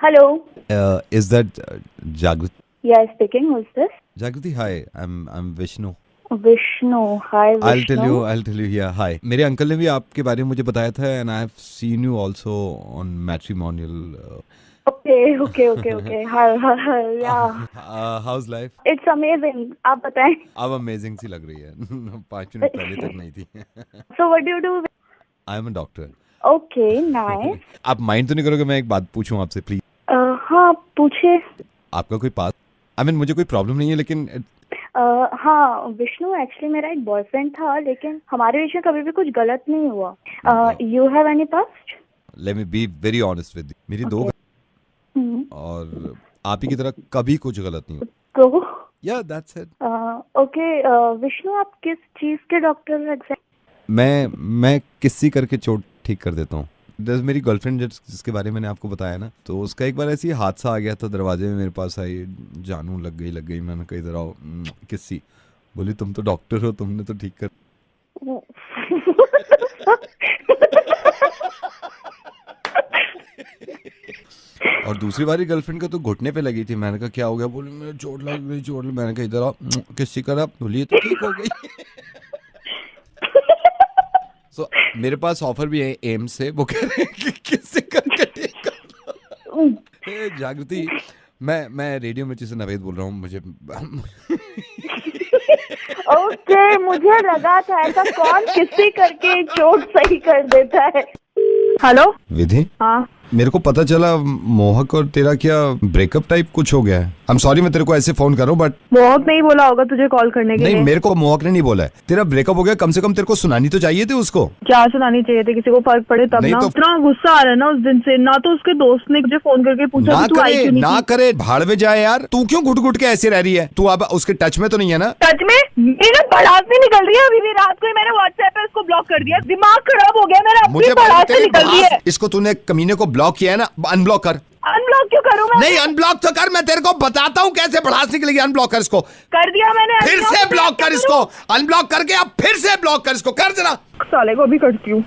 Hello. Is that Jagriti? Yes, speaking. Who's this? Jagriti, hi. I'm Vishnu. Vishnu. Hi, Vishnu. I'll tell you. Yeah, hi. मेरे uncle ने भी आपके बारे में मुझे बताया था, and I've seen you also on matrimonial. Okay. Hi. Yeah. How's life? It's amazing. आप बताएं. अब amazing सी लग रही है. 5 मिनट पहले तक नहीं थी. So what do you do? I am a doctor. Okay, nice. आप माइंड तो नहीं करोगे मैं एक बात पूछूं आपसे प्लीज? हाँ, पूछे. आपका कोई पास? I mean, मुझे कोई प्रॉब्लम नहीं है लेकिन हाँ विष्णु, एक्चुअली मेरा एक बॉयफ्रेंड था लेकिन हमारे बीच में कभी भी कुछ गलत नहीं हुआ. You have any past? Let me be very honest with you. मेरी दो और आप ही की तरह कभी कुछ गलत नहीं हुआ. तो या दैट्स इट. ओके विष्णु, आप किस चीज के डॉक्टर एग्जैक्ट? मैं किसी करके चोट ठीक कर देता हूँ. मेरी गर्लफ्रेंड जिसके बारे में मैंने आपको बताया ना, तो उसका एक बार ऐसे ही हादसा आ गया था. दरवाजे में मेरे पास आई, जानू लग गई. मैंने कही इधर आओ. किसी बोली तुम तो डॉक्टर हो, तुमने तो ठीक कर. और दूसरी बारी गर्लफ्रेंड का तो घुटने पे लगी थी. मैंने कहा क्या हो गया? बोली मेरे चोट लग गई. मैंने कहा इधर आओ. किसी करा. बोली तो ठीक हो गई. So, मेरे पास ऑफर भी है एम्स से. वो कह रहे हैं कि किससे करके ठीक कर. जागृति, मैं रेडियो मिर्ची से नवेद बोल रहा हूँ. मुझे ओके, मुझे लगा था ऐसा कौन किसी करके चोट सही कर देता है. हेलो विधि. हाँ, मेरे को पता चला मोहक और तेरा क्या ब्रेकअप टाइप कुछ हो गया है. आई एम सॉरी मैं तेरे को ऐसे फोन कर रहा हूँ बट मोहक नहीं बोला होगा तुझे कॉल करने के लिए. नहीं, मेरे को मोहक ने नहीं बोला है. तेरा ब्रेकअप हो गया, कम से कम तेरे को सुनानी तो चाहिए थी उसको. क्या सुनानी चाहिए थी? किसी को फर्क पड़े तब ना. इतना गुस्सा आ रहा है ना उस दिन से. ना तो उसके दोस्त ने मुझे फोन करके पूछा ना तू आई क्यों नहीं. ना करे, भाड़ में जाए यार. तू क्यों घुट के ऐसे रह रही है? तू अब उसके टच में तो नहीं है ना? टच में मेरा भड़ास नहीं निकल रही है. अभी भी रात को ही मैंने व्हाट्सएप पे उसको ब्लॉक कर दिया. दिमाग खराब हो गया मेरा. मुझे भड़ास से निकल रही है. इसको तूने कमीने को ब्लॉक किया है ना, अनब्लॉक कर. अनब्लॉक क्यों करूं मैं? नहीं, अनब्लॉक तो कर. मैं तेरे को बताता हूँ कैसे भड़ास निकलेगी. अनब्लॉक कर इसको. कर दिया मैंने. फिर से ब्लॉक कर इसको. अनब्लॉक करके अब फिर से ब्लॉक कर इसको. कर जरा. साले को भी करती हूँ.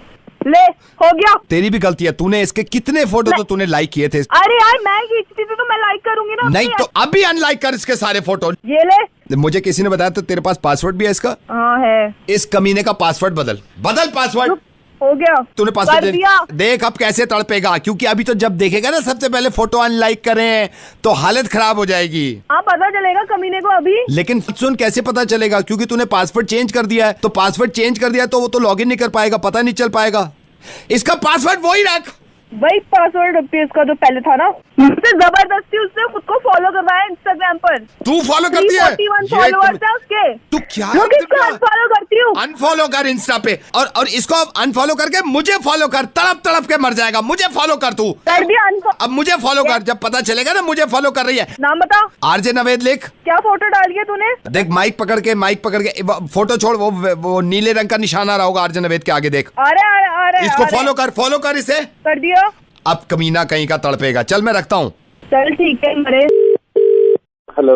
ले, हो गया. तेरी भी गलती है. तूने इसके कितने फोटो तो तूने लाइक किए थे. अरे यार मैं खींचती थी तो मैं लाइक करूंगी ना. नहीं तो अभी अनलाइक कर इसके सारे फोटो. ये ले. मुझे किसी ने बताया तो तेरे पास पासवर्ड भी है इसका. हाँ है. इस कमीने का पासवर्ड बदल पासवर्ड. हो गया. तूने पासवर्ड देख अब कैसे तड़पेगा. क्योंकि अभी तो जब देखेगा ना सबसे पहले फोटो अनलाइक करें तो हालत खराब हो जाएगी. हाँ पता चलेगा कमीने को अभी. लेकिन सुन, कैसे पता चलेगा? क्योंकि तूने पासवर्ड चेंज कर दिया है. तो पासवर्ड चेंज कर दिया तो वो तो लॉगिन नहीं कर पाएगा, पता नहीं चल पाएगा. इसका पासवर्ड वही रख. वही पासवर्ड इसका जो पहले था ना. मुझसे जबरदस्ती उसने खुद को फॉलो करवाया इंस्टाग्राम पर. तू फॉलो करती है? 41 फॉलोअर्स है उसके. तू क्या अनफॉलो करती हूँ? अनफॉलो कर इंस्टा पे. और इसको अनफॉलो करके मुझे फॉलो कर. तड़प के मर जाएगा. मुझे फॉलो कर. तू कर दिया. अब मुझे फॉलो कर. जब पता चलेगा ना मुझे फॉलो कर रही है. नाम बता. आरजे नवेद लिख. क्या फोटो डाल दिया तूने? देख माइक पकड़ के फोटो छोड़. वो नीले रंग का निशान आ रहा होगा आरजे नवेद के आगे. देख. अरे इसको फॉलो कर इसे. कर दिया. अब कमीना कहीं का तड़पेगा. चल मैं रखता हूँ. चल ठीक है. हेलो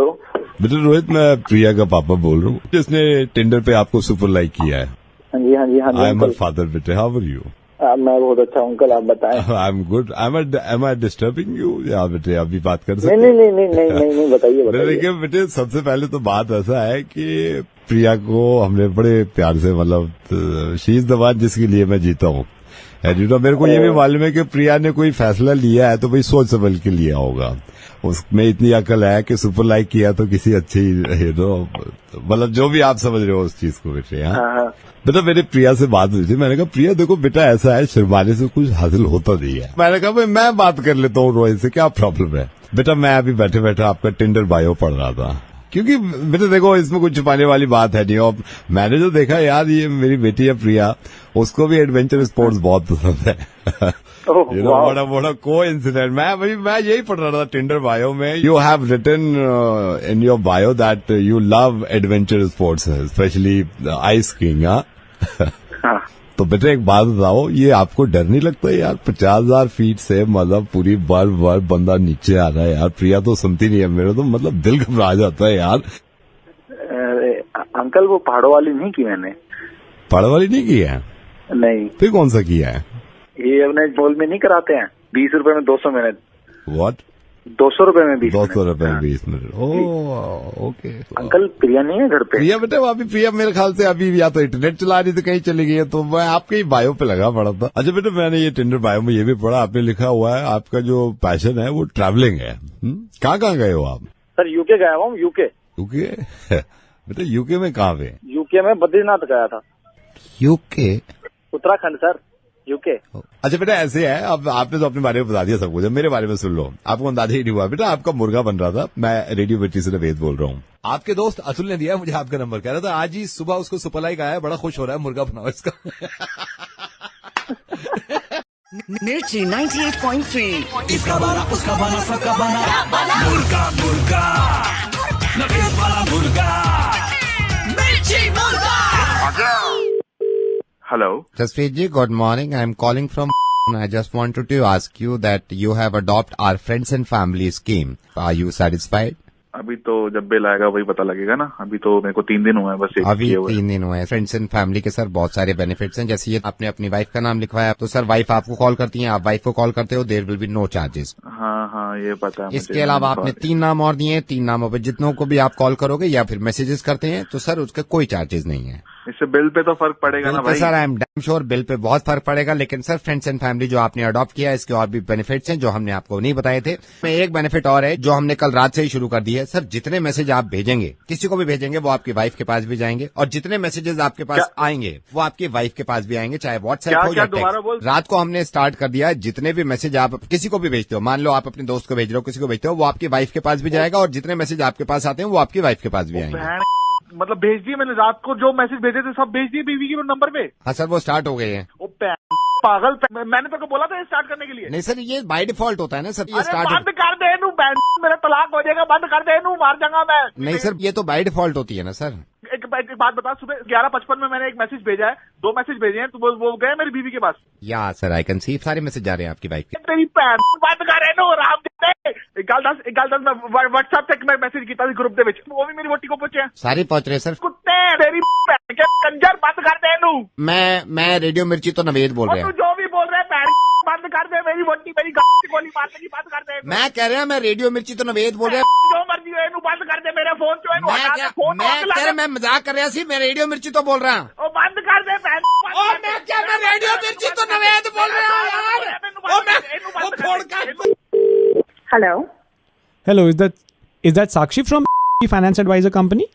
बेटा रोहित, मैं प्रिया का पापा बोल रहा हूँ जिसने टिंडर पे आपको सुपर लाइक किया है. हाँ जी. I am father. बेटे हाउ आर यू? मैं बहुत अच्छा हूँ अंकल, आप बताएं. I am good. Am I disturbing you? या बेटे अभी बात कर सकते? नहीं बताइए. देखिए बेटे, सबसे पहले तो बात ऐसा है कि प्रिया को हमने बड़े प्यार से, मतलब शी इज द वन जिसके लिए मैं जीता हूँ. मेरे को ये भी मालूम है कि प्रिया ने कोई फैसला लिया है तो भाई सोच समझ के लिया होगा. उसमें इतनी अकल है कि सुपर लाइक किया तो किसी अच्छी मतलब जो भी आप समझ रहे हो उस चीज को बेटे. हाँ बेटा, मेरे प्रिया से बात हुई थी. मैंने कहा प्रिया देखो बेटा, ऐसा है शर्माने से कुछ हासिल होता नहीं है. मैंने कहा भाई मैं बात कर लेता हूँ रोहित से, क्या प्रॉब्लम है. बेटा मैं अभी बैठे आपका टिंडर बायो पढ़ रहा था. क्योंकि बेटा देखो इसमें कुछ छुपाने वाली बात है नहीं. और मैंने जो देखा यार, ये मेरी बेटी है प्रिया, उसको भी एडवेंचर स्पोर्ट्स बहुत पसंद है. बड़ा कोइंसिडेंट. मैं यही पढ़ रहा था टिंडर बायो में. You have written in your bio that you love adventure sports, specially ice skiing. तो बेटा एक बात बताओ, ये आपको डर नहीं लगता यार? 50,000 फीट से मतलब पूरी बर्फ बंदा नीचे आ रहा है यार. प्रिया तो सुनती नहीं है. मेरा तो मतलब दिल घबरा जाता है यार. अंकल वो पहाड़ों वाली नहीं की मैंने. पहाड़ों वाली नहीं की है? नहीं. फिर कौन सा किया है? ये अपने बोल में नहीं कराते हैं 20 रुपए में 200 मिनट. व्हाट? 200 रुपए में 20 मिनट। 200 रुपए में 20 मिनट। Oh okay. अंकल प्रिया नहीं है घर पे? प्रिया बेटा अभी प्रिया मेरे ख्याल से अभी या तो इंटरनेट चला रही थी, कहीं चली गई है, तो मैं आपके ही बायो पे लगा पड़ा था। अच्छा बेटा, मैंने ये टिंडर बायो में ये भी पढ़ा, आपने लिखा हुआ है आपका जो पैशन है वो ट्रैवलिंग है। कहाँ गए हो आप? सर यूके गया हुआ हूँ, यूके। यूके? बेटा यूके में कहाँ पे? यूके में बद्रीनाथ गया था। यूके? Uttarakhand sir, UK. अच्छा बेटा ऐसे है, अब आपने तो अपने बारे में बता दिया सब कुछ, मेरे बारे में सुन लो। आपको अंदाजा ही नहीं हुआ बेटा, आपका मुर्गा बन रहा था। मैं रेडियो मिर्ची से नवेद बोल रहा हूँ। आपके दोस्त अतुल ने दिया मुझे आपका नंबर, कह रहा था आज ही सुबह उसको सुपरलाई का है, बड़ा खुश हो रहा है, मुर्गा बनाओ इसका। मिर्ची 98.3 इसका बना उसका बना सबका बना मुर्गा मुर्गा नवेद वाला मुर्गा मिर्ची मुर्गा। Hello. Jaspreet ji, good morning. I am calling from I just wanted to ask you that you have adopted our friends and family scheme. Are you satisfied? अभी तो जब बिल आएगा वही पता लगेगा ना, अभी तो मेरे को 3 दिन हुए हैं बस। अभी 3 दिन हुए हैं। फ्रेंड्स एंड फैमिली के सर बहुत सारे बेनिफिट्स हैं, जैसे ये आपने अपनी वाइफ का नाम लिखवाया तो सर वाइफ आपको कॉल करती हैं, आप वाइफ को कॉल करते हो, there will be no charges. हाँ ये पता है। इसके अलावा आपने 3 नाम और दिए हैं, 3 नामों पे जितनों को भी आप कॉल करोगे या फिर मैसेजेस करते हैं तो सर उसका कोई चार्जेस नहीं है। इससे बिल पे तो फर्क पड़ेगा ना भाई। Sir I am damn sure bill pay बहुत फर्क पड़ेगा, लेकिन सर फ्रेंड्स एंड फैमिली जो आपने अडॉप्ट किया है इसके और भी बेनिफिट्स हैं जो हमने आपको नहीं बताए थे। मैं एक बेनिफिट और है जो हमने कल रात से ही शुरू कर दी है। सर जितने मैसेज आप भेजेंगे, किसी को भी भेजेंगे, वो आपकी वाइफ के पास भी जाएंगे, और जितने मैसेजेस आपके पास आएंगे वो आपकी वाइफ के पास भी आएंगे, चाहे व्हाट्सएप हो या टेक्स्ट। रात को हमने स्टार्ट कर दिया है, जितने भी मैसेज आप किसी को भी भेजते हो, मान लो आप अपने दोस्त को भेज रहे हो, किसी को भेजते हो, वो आपकी वाइफ के पास भी जाएगा, और जितने मैसेज आपके पास आते हैं वो आपकी वाइफ के पास भी आएंगे। मतलब भेज दिए मैंने, रात को जो मैसेज भेजे थे सब भेज दिए बीवी के नंबर पे। हाँ सर वो स्टार्ट हो गए हैं। पागल, मैंने तो बोला था स्टार्ट करने के लिए। नहीं सर ये बाय डिफॉल्ट होता है ना सर, ये स्टार्ट बंद कर दे नू, मेरा तलाक हो जाएगा, बंद कर दे नू, मार जाऊंगा मैं। नहीं सर ये तो बाय डिफॉल्ट होती है ना सर। एक बात बता, सुबह 11:55 में मैंने एक मैसेज भेजा है, 2 मैसेज भेजे हैं, तो वो गए मेरी बीवी के पास। या सर आई कैन सी सारे मैसेज जा रहे हैं आपकी वाइफ के। तेरी बंद कर नू राम दे। गल दस मैं व्हाट्सएप तक मैं मैसेज किया ग्रुप दे विच, वो भी मेरी वोटी को पहुंचे हैं। सारे पहुंच रहे सर। कुत्ते तेरी कंजर, बंद कर दे नू। मैं रेडियो मिर्ची तो नवेद बोल रहे हैं। जो भी बोल रहे हैं बंद कर दे, मेरी वोटी मेरी गोली मारने की बंद कर दे। मैं कह रहा हूँ मैं रेडियो मिर्ची तो नवेद बोल रहे हैं। जो मर्जी हो इनू बंद कर दे, मेरे फोन चो इनू हटा दे। फोन मैं मजाक कर रहा सी, मैं रेडियो मिर्ची तो बोल रहा हूँ। ओ बंद कर दे मैं रेडियो मिर्ची तो नवेद बोल रहा हूँ यार। Hello. Hello, is that Sakshi from Finance Advisor Company?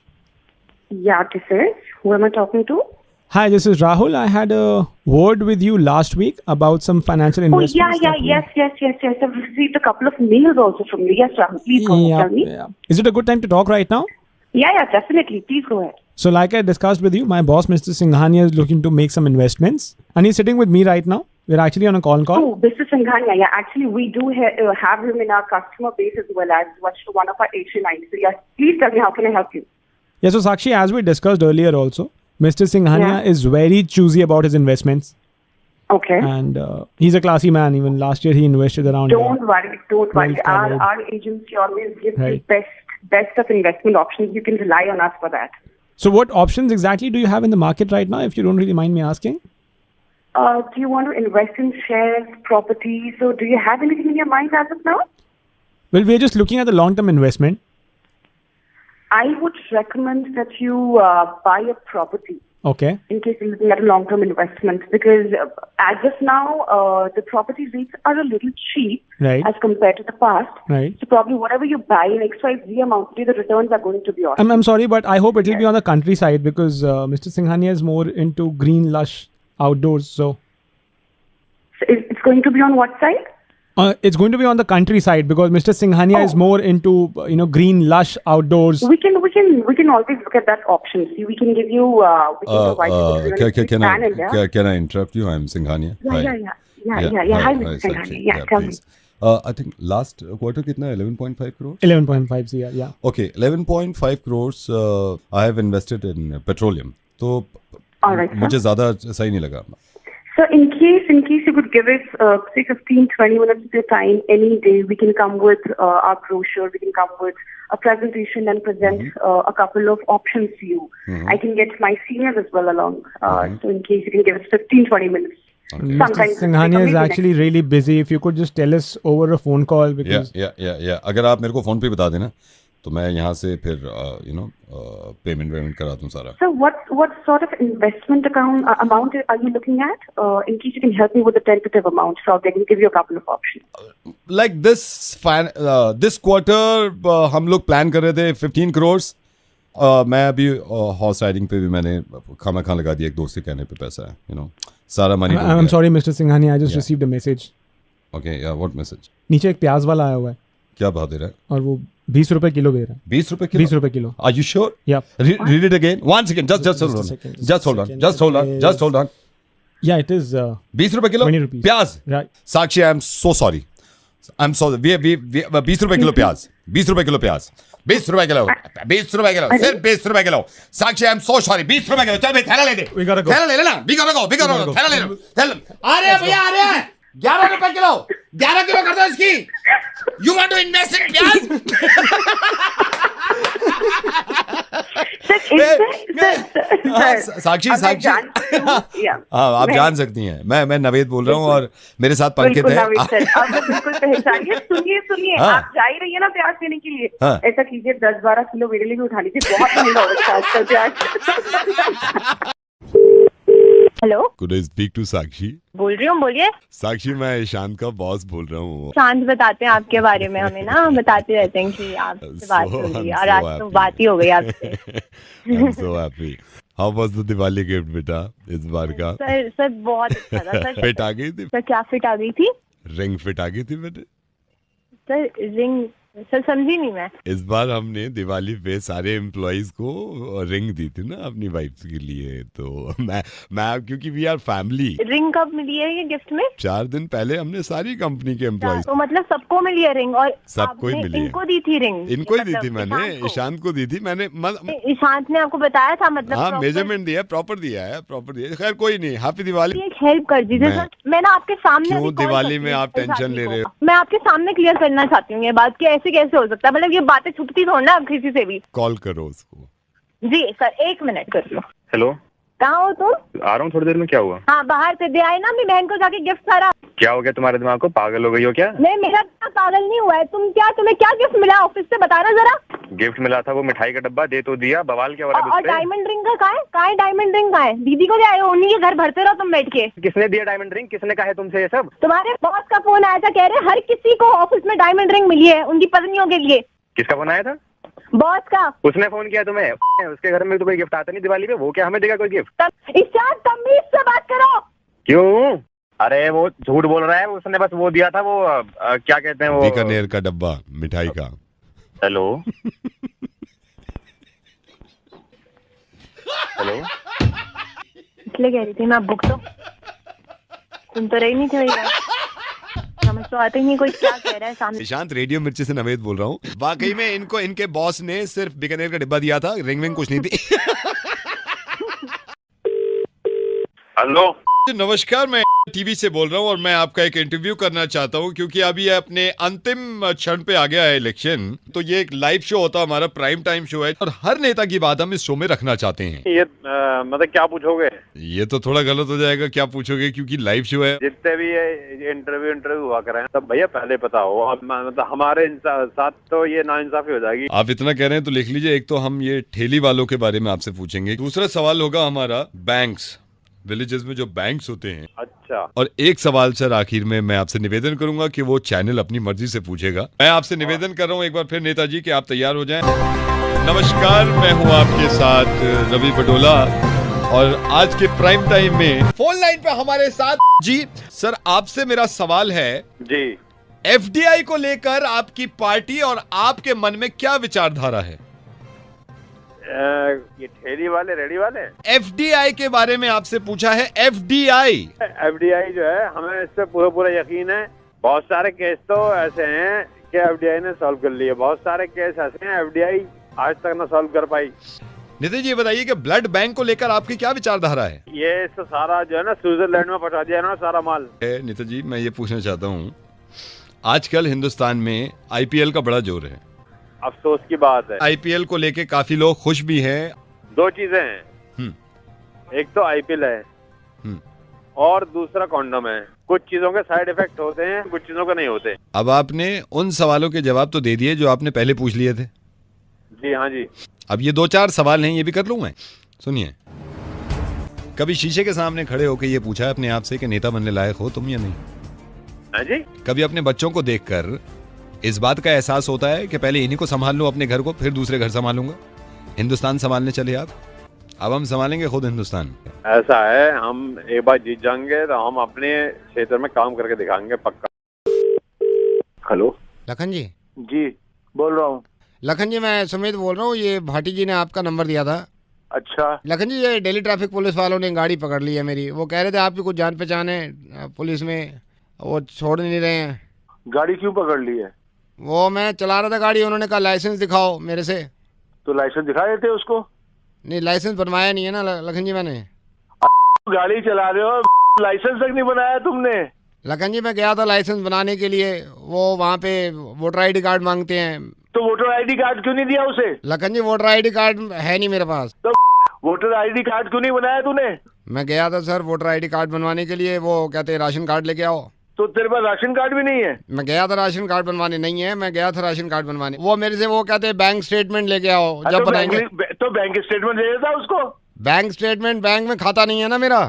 Yeah, this is. Who am I talking to? Hi, this is Rahul. I had a word with you last week about some financial investments. Oh, yeah. Yes. I've received a couple of mails also from you. Yes, Rahul. Please go ahead. Tell me. Yeah. Is it a good time to talk right now? Yeah, definitely. Please go ahead. So like I discussed with you, my boss, Mr. Singhania, is looking to make some investments. And he's sitting with me right now. We're actually on a call. Oh, Mr. Singhania. Yeah, actually, we do have him in our customer base as well as one of our HNIs. So, yes, please tell me, how can I help you? Yeah, so Sakshi, as we discussed earlier also, Mr. Singhania is very choosy about his investments. Okay. And he's a classy man. Even last year, he invested around... Don't worry. Our agency always gives the best of investment options. You can rely on us for that. So what options exactly do you have in the market right now, if you don't really mind me asking? Do you want to invest in shares, properties, or do you have anything in your mind as of now? Well, we're just looking at the long-term investment. I would recommend that you buy a property. Okay. In case you're looking at a long-term investment, because as of now, the property rates are a little cheap as compared to the past. Right. So probably whatever you buy in XYZ amount, the returns are going to be awesome. I'm sorry, but I hope it will be on the countryside because Mr. Singhania is more into green, lush outdoors. So it's going to be on what side? It's going to be on the countryside because Mr. Singhania is more into green, lush outdoors. We can always look at that option. See, we can give you. We can provide you Can I interrupt you? I'm Singhania. Yeah. Hi, Mr. Singhania. Yeah, tell me. I think last quarter kitna 11.5 crores? 11.5 CR, yeah. Okay, 11.5 crores I have invested in petroleum. So मुझे ज़्यादा सही नहीं लगा. So in case you could give us say 15-20 minutes of your time any day, we can come with our brochure, we can come with a presentation and present a couple of options to you. I can get my seniors as well along. So in case you can give us 15-20 minutes. Mr. Sometimes Singhania is completely actually really busy. If you could just tell us over a phone call because या अगर आप मेरे को phone पे बता देना तो मैं यहाँ से फिर पेमेंट करा दूँ सारा. So what sort of investment amount are you looking at? In case you can help me with the tentative amount, so I can give you a couple of options. Like this quarter हम लोग plan कर रहे थे 15 crores. मैं अभी horse riding पे भी मैंने खाना लगा दिया, एक दोस्त के कहने पे पैसा है, सारा money. I'm sorry, Mr. Singhania, I just received a message. Okay, yeah, what message? नीचे एक प्याज वाला आया हुआ है. क्या भाव दे रहा है? और वो 20 रुपए किलो दे रहा है. 20 रुपए किलो? 20 रुपए kilo. Are you sure? Yeah. Read it again. One second. Just hold on. Yeah, it is 20 रुपए किलो? 20 rupees. प्याज? Right. Sakshi, I am so sorry. I'm sorry. We 20 रुपए किलो प्याज. 20 रुपए किलो प्याज. 20 रुपए किलो. 20 रुपए kilo. सिर्फ 20 रुपए kilo. Sakshi, I am so sorry. 20 रुपए किलो. चल भाई थैला ले दे. We gotta go. थैला ले लेना. We gotta go. थैला ले लो. आ रहे हैं भैया, आ रहे हैं. 11 रुपए किलो. 11 किलो कर दो इसकी. You want to invest in प्याज? साक्षी हाँ, आप जान सकती हैं. मैं नवेद बोल रहा हूँ और मेरे साथ पंकित है. बिल्कुल पहचानिए. सुनिए आप जा ही रही है ना प्याज लेने के लिए. ऐसा कीजिए 10-12 किलो मेरे लिए भी उठा लीजिए. बहुत महंगा हो रहा है आजकल प्याज. Hello, Could I speak to साक्षी? बोल रही हूँ, बोलिए. साक्षी, मैं ईशान का बॉस बोल रहा हूँ. शांत बताते हैं आपके बारे में हमें ना, बताते रहते हैं कि आपसे बात हो रही है और आज तो बात ही हो गई आपसे. I'm so happy. How was the Diwali gift बेटा इस बार का? सर बहुत अच्छा था सर. फिट आ गई थी? सर क्या फिट आ गई थी? रिंग फिट आ गई थी बेटे? सर रिंग, सर समझी नहीं मैं. इस बार हमने दिवाली पे सारे एम्प्लॉइज को रिंग दी थी ना अपनी वाइफ के लिए, तो मैं क्योंकि वी आर फैमिली. रिंग कब मिली है ये गिफ्ट में? 4 दिन पहले हमने सारी कंपनी के एम्प्लॉइज. तो मतलब सबको मिली है रिंग? और सबको ही मिली है. इनको दी थी रिंग? इनको ही दी थी मैंने, ईशांत को दी थी मैंने. ईशांत ने आपको बताया था? मतलब हाँ, मेजरमेंट दिया, प्रॉपर दिया है. खैर कोई नहीं. हैप्पी दिवाली. एक हेल्प कर दीजिए सर. मैं ना आपके सामने. क्यों दिवाली में आप टेंशन ले रहे हो? मैं आपके सामने क्लियर करना चाहती हूँ ये बात कि ऐसे कैसे हो सकता है. मतलब ये बातें छुपती थोड़ी ना किसी से भी. कॉल करो उसको. जी सर, 1 मिनट कर लो. हेलो, कहाँ हो तुम? आ रहा हूँ थोड़ी देर में. क्या हुआ? हाँ, बाहर से दे आए ना मेरी बहन को जाके गिफ्ट सारा. क्या हो गया तुम्हारे दिमाग को? पागल हो गई हो क्या? नहीं, मेरा पागल नहीं हुआ है. तुम्हें क्या गिफ्ट मिला ऑफिस से, बताना जरा. गिफ्ट मिला था वो मिठाई का डब्बा, दे तो दिया. बवाल क्या हो रहा है? और डायमंड रिंग का कहाँ है? डायमंड रिंग कहाँ है? दीदी को दे आए हो? उन्हीं के घर भरते रहो तुम बैठ के. किसने दिया डायमंड रिंग? किसने कहा है तुमसे ये सब? तुम्हारे बॉस का फोन आया था, कह रहे हर किसी को ऑफिस में डायमंड रिंग मिली है उनकी पत्नियों के लिए. किसका फोन आया था? बॉस का. उसने फोन किया तुम्हें? उसके घर में तो कोई गिफ्ट आता नहीं दिवाली पे. वो क्या हमें देगा कोई गिफ्ट? ईशान, तमीज से बात करो. क्यों? अरे वो झूठ बोल रहा है. उसने बस वो दिया था, वो क्या कहते हैं वो, बीकानेर का डब्बा मिठाई का. Hello hello. इसलिए कह रही थी मैं बुक तो सुन तो रही नहीं थी. समझ तो आते ही नहीं कोई क्या कह रहा है सामने. ईशांत, रेडियो मिर्ची से नवेद बोल रहा हूँ. वाकई में इनको इनके बॉस ने सिर्फ बीकानेर का डिब्बा दिया था, रिंग विंग कुछ नहीं थी. हेलो, नमस्कार, मैं टीवी से बोल रहा हूँ और मैं आपका एक इंटरव्यू करना चाहता हूँ क्योंकि अभी ये अपने अंतिम क्षण पे आ गया है इलेक्शन. तो ये एक लाइव शो होता है हमारा, प्राइम टाइम शो है और हर नेता की बात हम इस शो में रखना चाहते हैं. ये मतलब क्या पूछोगे? ये तो थोड़ा गलत हो जाएगा. क्या पूछोगे? क्योंकि लाइव शो है. जितने भी ये इंटरव्यू हुआ कर रहे हैं सब भैया पहले पता हो. मतलब हमारे साथ तो ये नाइंसाफी हो जाएगी. आप इतना कह रहे हैं तो लिख लीजिए. एक तो हम ये ठेली वालों के बारे में आपसे पूछेंगे. दूसरा सवाल होगा हमारा बैंक्स, विलेजेस में जो बैंक्स होते हैं. अच्छा. और एक सवाल सर आखिर में मैं आपसे निवेदन करूंगा कि वो चैनल अपनी मर्जी से पूछेगा. मैं आपसे निवेदन कर रहा हूं एक बार फिर नेताजी कि आप तैयार हो जाएं. नमस्कार, मैं हूं आपके साथ रवि पटोला और आज के प्राइम टाइम में फोन लाइन पे हमारे साथ जी. सर, आपसे मेरा सवाल है जी. एफडीआई को लेकर आपकी पार्टी और आपके मन में क्या विचारधारा है? ये ठेली वाले, रेडी वाले. एफडीआई के बारे में आपसे पूछा है. एफडीआई जो है, हमें इस पे पूरा यकीन है. बहुत सारे केस तो ऐसे हैं कि एफडीआई ने सॉल्व कर लिए. बहुत सारे केस ऐसे हैं एफडीआई आज तक ना सॉल्व कर पाई. नितिन जी, ये बताइए कि ब्लड बैंक को लेकर आपकी क्या विचारधारा है? ये तो सारा जो है ना स्विट्जरलैंड में पहुंचा दिया ना सारा माल. नितिन जी, मैं ये पूछना चाहता हूँ, आजकल हिंदुस्तान में आईपीएल का बड़ा जोर है. अफसोस की बात है, आईपीएल को लेके काफी लोग खुश भी हैं. 2 चीजें हैं. एक तो आईपीएल है और दूसरा कॉन्डम है। कुछ चीजों के साइड इफेक्ट होते हैं, कुछ चीजों के नहीं होते। अब आपने उन सवालों के जवाब तो दे दिए जो आपने पहले पूछ लिए थे। जी हाँ जी। अब ये 2-4 सवाल हैं, ये भी कर लूं मैं। सुनिए, कभी शीशे के सामने खड़े होकर ये पूछा है अपने आप से कि नेता बनने लायक हो तुम या नहीं? हाँ जी। कभी अपने बच्चों को देखकर इस बात का एहसास होता है कि पहले इन्हीं को संभाल लूं अपने घर को, फिर दूसरे घर संभालूंगा? हिंदुस्तान संभालने चले आप, अब हम संभालेंगे खुद हिंदुस्तान। ऐसा है, हम एक बार जीत जाएंगे तो हम अपने क्षेत्र में काम करके दिखाएंगे पक्का। हेलो लखन जी। जी बोल रहा हूँ। लखन जी मैं सुमित बोल रहा हूँ, ये भाटी जी ने आपका नंबर दिया था। अच्छा लखन जी, ये दिल्ली ट्रैफिक पुलिस वालों ने गाड़ी पकड़ ली है मेरी। वो कह रहे थे आपकी कुछ जान पहचान है पुलिस में, वो छोड़ नहीं रहे हैं। गाड़ी क्यों पकड़ ली है? वो मैं चला रहा था गाड़ी, उन्होंने कहा लाइसेंस दिखाओ मेरे से। तो लाइसेंस दिखा देते उसको। नहीं, लाइसेंस बनवाया नहीं है ना लखन जी मैंने। गाड़ी चला रहे हो, लाइसेंस तक नहीं बनाया तुमने। लखन जी मैं गया था लाइसेंस बनाने के लिए, वो वहाँ पे वोटर आईडी कार्ड मांगते हैं। तो वोटर आईडी कार्ड क्यों नहीं दिया उसे? लखन जी वोटर आईडी कार्ड है नहीं मेरे पास। तो वोटर आईडी कार्ड क्यों नहीं बनाया तूने? मैं गया था सर वोटर आईडी कार्ड बनवाने के लिए, वो कहते हैं राशन कार्ड लेके आओ। तो तेरे पास राशन कार्ड भी नहीं है? मैं गया था राशन कार्ड बनवाने, नहीं है, मैं गया था राशन कार्ड बनवाने। वो मेरे से वो कहते हैं बैंक स्टेटमेंट लेके आओ जब बनाएंगे। तो बैंक स्टेटमेंट दे देता उसको। बैंक स्टेटमेंट, बैंक में खाता नहीं है ना मेरा।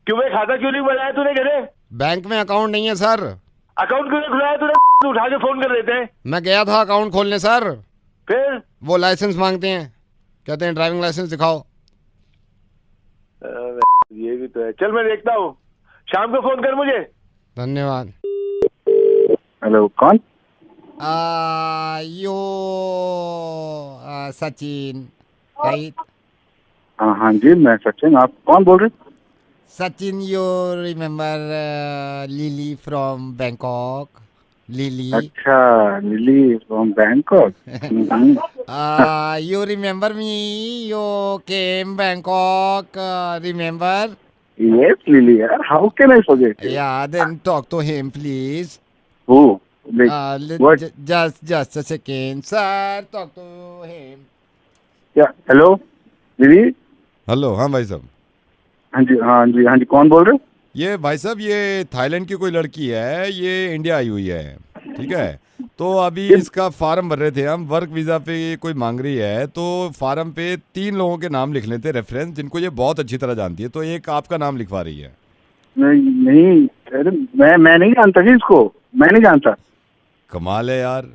क्यों भाई, खाता क्यों नहीं बनाया तूने घरे? बैंक में अकाउंट नहीं है सर। अकाउंट क्यों नहीं खुलाया तूने? उठा के फोन कर देते हैं। मैं गया था अकाउंट खोलने सर, फिर वो लाइसेंस मांगते हैं, कहते हैं ड्राइविंग लाइसेंस दिखाओ। ये भी तो है। चल मैं देखता हूँ, शाम को फोन कर मुझे। धन्यवाद। हेलो कौन? Yo Sachin right? हाँ जी मैं सचिन। आप कौन बोल रहे? Sachin, you remember Lily from Bangkok? Lily. अच्छा Lily from Bangkok. You remember me? You came Bangkok, remember? Yes, Lily. How can I forget you? Yeah, then talk to him, please. Who? Like, what? Just a second, sir. Talk to him. Yeah. Hello, Lily. Hello, हाँ भाई साहब। हाँ जी, कौन बोल रहे हो? ये भाई साहब, ये थाईलैंड की कोई लड़की है, ये इंडिया आई हुई है, ठीक है। तो अभी इसका फार्म भर रहे थे हम, वर्क वीजा पे कोई मांग रही है, तो फार्म पे 3 लोगों के नाम लिख लेते रेफरेंस, जिनको ये बहुत अच्छी तरह जानती है, तो एक आपका नाम लिखवा रही है। नहीं, मैं नहीं जानता जी इसको, मैं नहीं जानता। कमाल है यार,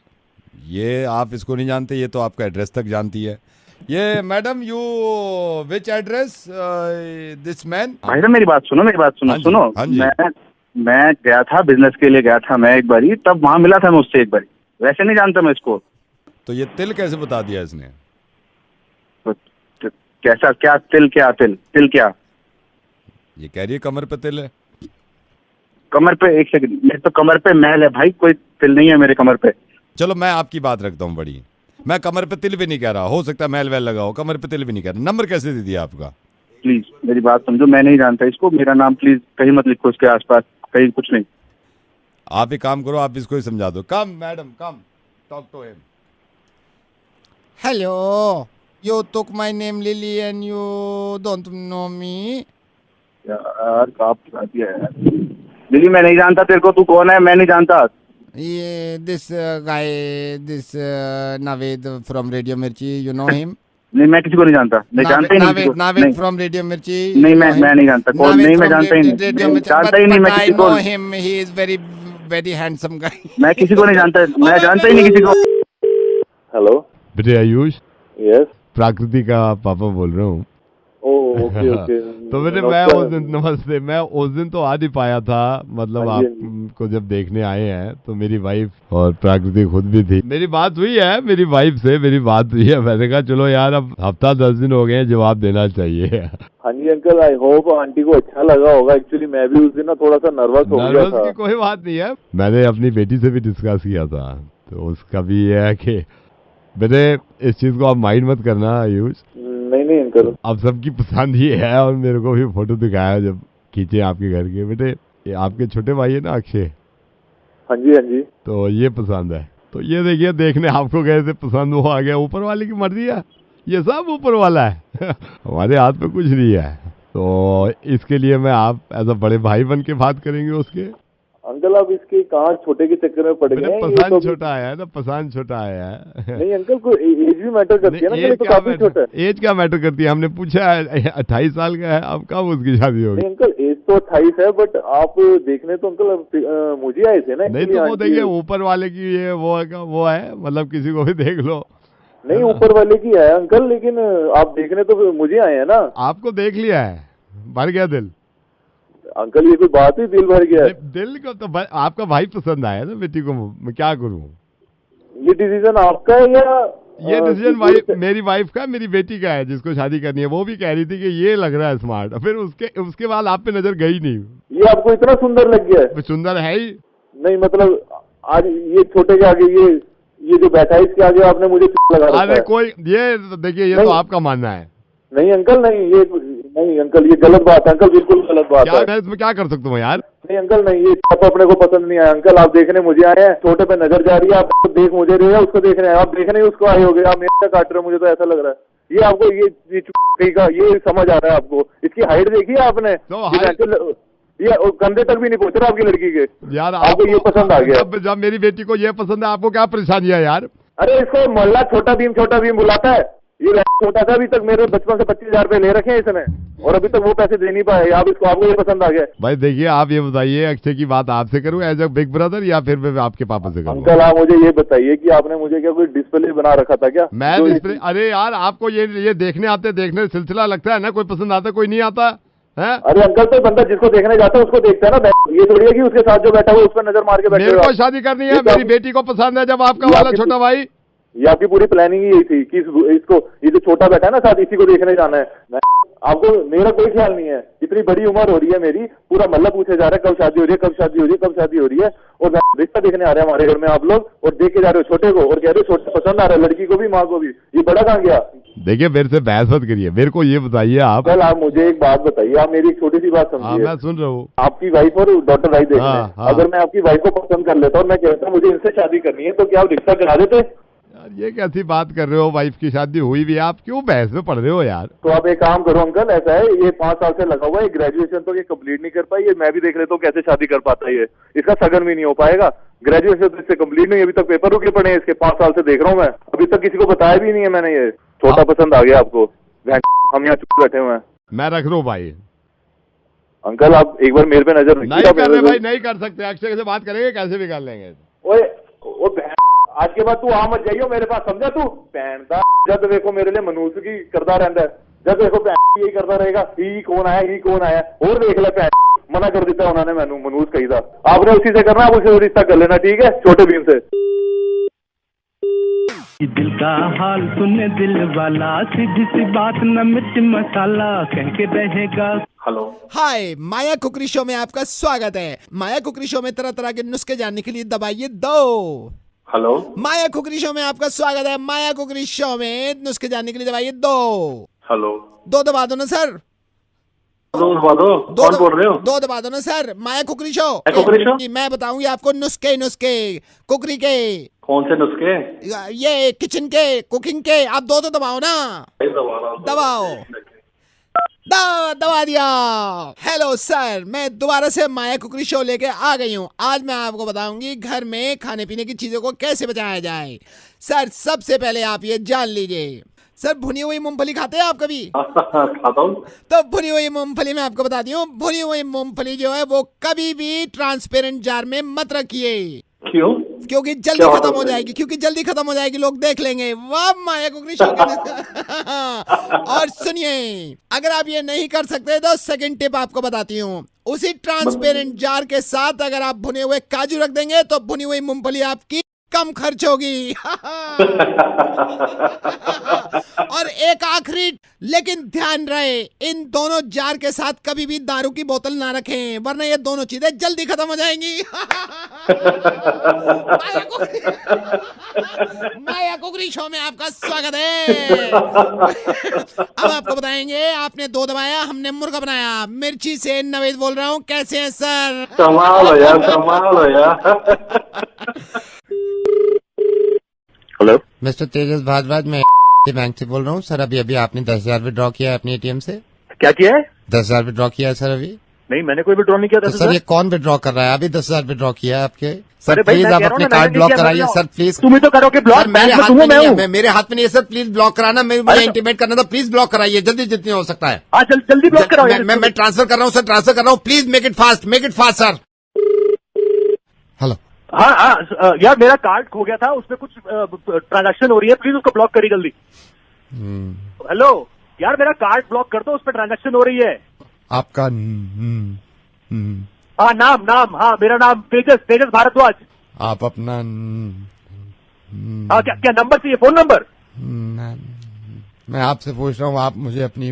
ये आप इसको नहीं जानते, ये तो आपका एड्रेस तक जानती है। ये madam, you which address this man? भाई साहब मेरी बात सुनो, सुनो। हाँ जी। मैं गया था, बिजनेस के लिए गया था मैं एक बारी, तब वहाँ मिला था मैं उससे एक बारी, वैसे नहीं जानता मैं इसको। तो ये तिल कैसे बता दिया इसने? तो कैसा, क्या तिल क्या? ये कह रही है कमर पे तिल है। कमर पे? एक सेकंड, मेरे तो कमर पे मैल है भाई, कोई तिल नहीं है मेरे कमर पे। चलो मैं आपकी बात रखता हूँ बड़ी, मैं कमर पे तिल भी नहीं कह रहा, हो सकता है मैल वैल लगा हो, कमर पे तिल भी नहीं कह रहा। नंबर कैसे दे दिया आपका? प्लीज मेरी बात समझो, मैं नहीं जानता इसको, मेरा नाम प्लीज कहीं मत लिखो उसके आसपास, कहीं कुछ नहीं। आप एक काम करो, आप इसको ही समझा दो। Come madam, come talk to him. Hello, you took my name Lily and you don't know me? यार आप बता दिया यार। लिली मैं नहीं जानता तेरे को, तू कौन है? मैं नहीं जानता। ये this guy, this Naveed from Radio Mirchi, you know him? नहीं, मैं किसी को नहीं जानता, मैं जानता ही नहीं। Naveed from Radio Mirchi? नहीं, मैं नहीं जानता कौन, नहीं मैं जानता ही नहीं, जानता ही नहीं मैं किसी को। I know him, he is very handsome guy. मैं किसी को नहीं जानता, मैं जानता ही नहीं किसी को। हेलो बेटे आयुष, यस, प्राकृति का पापा बोल रहा हूँ। ओके। तो बेटे मैं उस दिन, नमस्ते, मैं उस दिन तो आ नहीं पाया था, मतलब आपको जब देखने आए हैं तो मेरी वाइफ और प्राकृति खुद भी थी। मेरी बात हुई है, मेरी वाइफ से मेरी बात हुई है, मैंने कहा चलो यार अब हफ्ता 10 दिन हो गए हैं, जवाब देना चाहिए। हाँ जी अंकल, आई होप आंटी को अच्छा लगा होगा। एक्चुअली मैं भी उस दिन ना थोड़ा सा नर्वस हो गया था। की कोई बात नहीं है, मैंने अपनी बेटी से भी डिस्कस किया था, तो उसका भी ये है कि बेटे इस चीज को आप माइंड मत करना आयुष। नहीं अंकल, अब सबकी पसंद ये है, और मेरे को भी फोटो दिखाया जब खींचे आपके घर के। बेटे ये आपके छोटे भाई है ना अक्षय? हाँ जी। तो ये पसंद है, तो ये देखिए, देखने आपको गए थे, पसंद वो आ गया। ऊपर वाले की मर्जी है, ये सब ऊपर वाला है। हमारे हाथ में कुछ नहीं है। तो इसके लिए मैं आप एज अ बड़े भाई बन के बात करेंगे उसके। अंकल आप इसके कहाँ छोटे के चक्कर में पड़ गए हैं? पसंद छोटा आया है ना, पसंद छोटा आया है। नहीं अंकल, को एज भी मैटर करती है ना, ये तो काफी छोटा है। एज क्या मैटर करती है? हमने पूछा है 28 साल का है, अब कब उसकी शादी होगी? नहीं अंकल, एज तो 28 है, बट आप देखने तो अंकल मुझे आए थे ना। नहीं तो वो देखिए ऊपर वाले की ये वो है, मतलब किसी को भी देख लो। नहीं ऊपर वाले की है अंकल, लेकिन आप देखने तो मुझे आए हैं ना। आपको देख लिया है, भर गया दिल। अंकल ये कोई बात ही, दिल भर गया। दिल को तो आपका भाई पसंद आया ना बेटी को, मैं क्या करूं? ये डिसीजन आपका है या ये डिसीजन मेरी वाइफ का, मेरी बेटी का है जिसको शादी करनी है। वो भी कह रही थी कि ये लग रहा है स्मार्ट, फिर उसके बाद आप पे नजर गई नहीं। ये आपको इतना सुंदर लग गया है? सुंदर है ही नहीं, मतलब आज ये छोटे के आगे ये जो बैठा है इसके आगे आपने मुझे लगा रखा है। अरे कोई ये देखिए, ये तो आपका मानना है। नहीं अंकल, नहीं अंकल, ये गलत बात है अंकल, बिल्कुल गलत बात है। मैं इसमें क्या कर सकता हूँ यार? नहीं अंकल नहीं, ये आप अपने को पसंद नहीं आया अंकल। आप देखने मुझे आए हैं, छोटे पे नजर जा रही है, आप देख मुझे रहे हैं, उसको देखने आए, आप देखने उसको आए हो गए, आप मेरे काट रहे हो, मुझे तो ऐसा लग रहा है। ये आपको ये समझ आ रहा है आपको? इसकी हाइट देखी है आपने? ये कंधे तक भी नहीं पहुंच रहा आपकी लड़की के। यार आपको ये पसंद आ गया? जब मेरी बेटी को ये पसंद है, आपको क्या परेशानी है यार? अरे इसको मोहल्ला छोटा भीम बुलाता है। ये छोटा था, अभी तक मेरे बचपन से 25,000 रुपए ले रखे हैं इसने, और अभी तक वो पैसे दे नहीं पाए। आपको ये पसंद आ गया? भाई देखिए, आप ये बताइए, अक्षय की बात आपसे करूं एज अ बिग ब्रदर, या फिर मैं आपके पापा से करूं? अंकल आप मुझे ये बताइए कि आपने मुझे क्या कोई डिस्प्ले बना रखा था क्या? मैं डिस्प्ले? अरे यार, आपको ये देखने सिलसिला लगता है ना, कोई पसंद आता कोई नहीं आता है? अरे अंकल, तो बंदा जिसको देखने जाता है उसको देखता है ना। ये थोड़ी है कि उसके साथ जो बैठा हुआ उस पर नजर मार के बैठे। मेरे को शादी करनी है, मेरी बेटी को पसंद है, जब आपका वाला छोटा भाई। ये आपकी पूरी प्लानिंग ही यही थी कि इसको, ये जो छोटा बैठा है ना साथ, इसी को देखने जाना है। आपको मेरा कोई ख्याल नहीं है। इतनी बड़ी उम्र हो रही है मेरी, पूरा मोहल्ला पूछे जा रहा है कब शादी हो रही है, कब शादी हो रही है, कब शादी हो रही है, और रिश्ता देखने आ रहे हैं हमारे घर में आप लोग, और देख के जा रहे हो छोटे को, और कह रहे हो छोटा पसंद आ रहा है, लड़की को भी माँ को भी। ये बड़ा कहाँ गया? देखिए, मेरे से बहस मत करिए, मेरे को ये बताइए आप। कल आप मुझे एक बात बताइए, आप मेरी एक छोटी सी बात समझिए। मैं सुन रहा हूँ। आपकी वाइफ और डॉक्टर भाई देखने, अगर मैं आपकी वाइफ को पसंद कर लेता और मैं कहता मुझे इनसे शादी करनी है, तो क्या आप रिश्ता करा देते? यार ये कैसी बात कर रहे हो? वाइफ की शादी हुई भी, आप क्यों बहस में पड़ रहे हो यार? तो आप एक काम करो अंकल, ऐसा है, ये 5 साल से लगा हुआ है, ग्रेजुएशन तो ये कंप्लीट नहीं कर पाई, ये मैं भी देख लेता हूँ कैसे शादी कर पाता है। ये इसका सगन भी नहीं हो पाएगा। ग्रेजुएशन तो इससे कंप्लीट नहीं, अभी तक पेपर रुके पड़े हैं इसके। 5 साल से देख रहा हूँ मैं, अभी तक किसी को बताया भी नहीं है मैंने। ये छोटा पसंद आ गया आपको? हम यहाँ चुप बैठे हुए हैं। मैं रख रहा हूँ भाई। अंकल आप एक बार मेरे पे नजर नहीं कर रहे भाई, नहीं कर सकते। अक्षय से बात करेंगे, कैसे भी कर लेंगे। आज के बाद तू आ मत जाइयो मेरे पास, समझा तू? पैन दा जब देखो मेरे लिए मनुष्य की करता रहता है, जब देखो पैन यही करता रहेगा, ही कौन आया, और देख ले पैन मना कर देता उन्होंने, मैनू मनुष्य कही था। आपने उसी से करना, आप उसी से रिश्ता कर लेना, ठीक है? छोटे भीम से। दिल का हाल सुने दिल वाला, सीधी सी बात न मिर्च मसाला, कह के रहेगा। हेलो, हाय, माया कुकरी शो में आपका स्वागत है। माया कुकरी शो में तरह तरह के नुस्खे जानने के लिए दबाइए 2। हेलो, माया कुकरी शो में आपका स्वागत है। माया कुकरी शो में नुस्खे जानने के लिए दबाइए 2। हेलो, 2 दबा दो ना सर। 2 दबा दो। कौन बोल रहे हो? 2 दबा दो ना सर। माया कुकरी शो। कुकरी शो? मैं बताऊंगी आपको नुस्खे कुकरी के। कौन से नुस्खे? ये किचन के, कुकिंग के। आप 2 तो दबाओ ना। दबाओ। दबा दिया। हेलो सर, मैं दोबारा से माया कुकरी शो लेके आ गई हूँ। आज मैं आपको बताऊंगी घर में खाने पीने की चीजों को कैसे बचाया जाए। सर सबसे पहले आप ये जान लीजिए, सर भुनी हुई मूंगफली खाते हैं आप कभी? खाता हूँ। तो भुनी हुई मूंगफली मैं आपको बता दी हूँ, भुनी हुई मूंगफली जो है वो कभी भी ट्रांसपेरेंट जार में मत रखिए। क्यों? क्योंकि जल्दी खत्म हो जाएगी, लोग देख लेंगे। वाह माया कुकरी शो। और सुनिए, अगर आप ये नहीं कर सकते तो सेकंड टिप आपको बताती हूँ। उसी ट्रांसपेरेंट जार के साथ अगर आप भुने हुए काजू रख देंगे तो भुनी हुई मूंगफली आपकी कम खर्च होगी। और एक आखिरी, लेकिन ध्यान रहे, इन दोनों जार के साथ कभी भी दारू की बोतल ना रखें, वरना ये दोनों चीजें जल्दी खत्म हो जाएंगी। माया कुकरी शो में आपका स्वागत है। अब आपको बताएंगे, आपने 2 दबाया, हमने मुर्गा बनाया। मिर्ची से नवेद बोल रहा हूँ, कैसे हैं सर? कमाल हो यार। हेलो, मिस्टर तेजस भारद्वाज, मैं बैंक से बोल रहा हूँ। सर अभी आपने 10,000 विड्रॉ किया है अपने ATM से। क्या किया है? 10,000 विड्रॉ किया है सर अभी? नहीं, मैंने कोई विड्रॉ नहीं किया तो सर ये कौन विड्रॉ कर रहा है? अभी 10,000 विड्रॉ किया है आपके? सर अरे भाई, प्लीज मैं आप कह रहा हूँ अपने ना, कार्ड मैंने ब्लॉक नहीं किया, कराइए मैं सर प्लीज। तुम ही तो करोगे ब्लॉक। मेरे हाथ में नहीं है, मेरे हाथ में नहीं है सर, प्लीज ब्लॉक कराना। मुझे तो- इंटीमेट करना था, प्लीज ब्लॉक कराइए जल्दी जितनी हो सकता है। हाँ, जल्दी ब्लॉक कराओ। मैं ट्रांसफर कर रहा हूँ सर, ट्रांसफर कर रहा हूँ, please make it fast sir. Hello. हाँ, यार मेरा कार्ड खो गया था, उसमें कुछ ट्रांजैक्शन हो रही है, प्लीज उसको ब्लॉक करिए जल्दी। हेलो यार, मेरा कार्ड ब्लॉक कर दो, उसमें ट्रांजैक्शन हो रही है। आपका हाँ, नाम, हाँ मेरा नाम तेजस भारद्वाज। आप अपना हाँ, क्या नंबर चाहिए? Phone number? मैं आपसे पूछ रहा हूँ, आप मुझे अपनी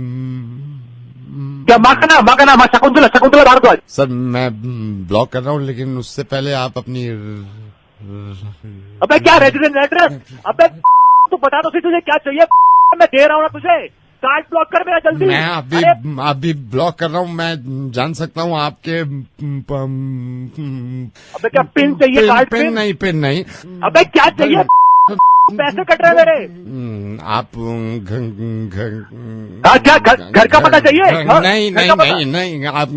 क्या माँ का नाम? शकुंतला भारद्वाज। सर मैं ब्लॉक कर रहा हूँ, लेकिन उससे पहले आप अपनी अबे क्या रेजिडेंट एड्रेस? अबे तू बता दो तुझे क्या चाहिए, मैं दे रहा हूँ ना तुझे। कार्ड ब्लॉक कर मेरा जल्दी। मैं अभी ब्लॉक कर रहा हूँ। मैं जान सकता हूँ आपके अबे क्या पिन चाहिए? कार्ड पिन नहीं। अबे क्या चाहिए? पैसे कट रहे मेरे। आप क्या घर का पता चाहिए? नहीं आप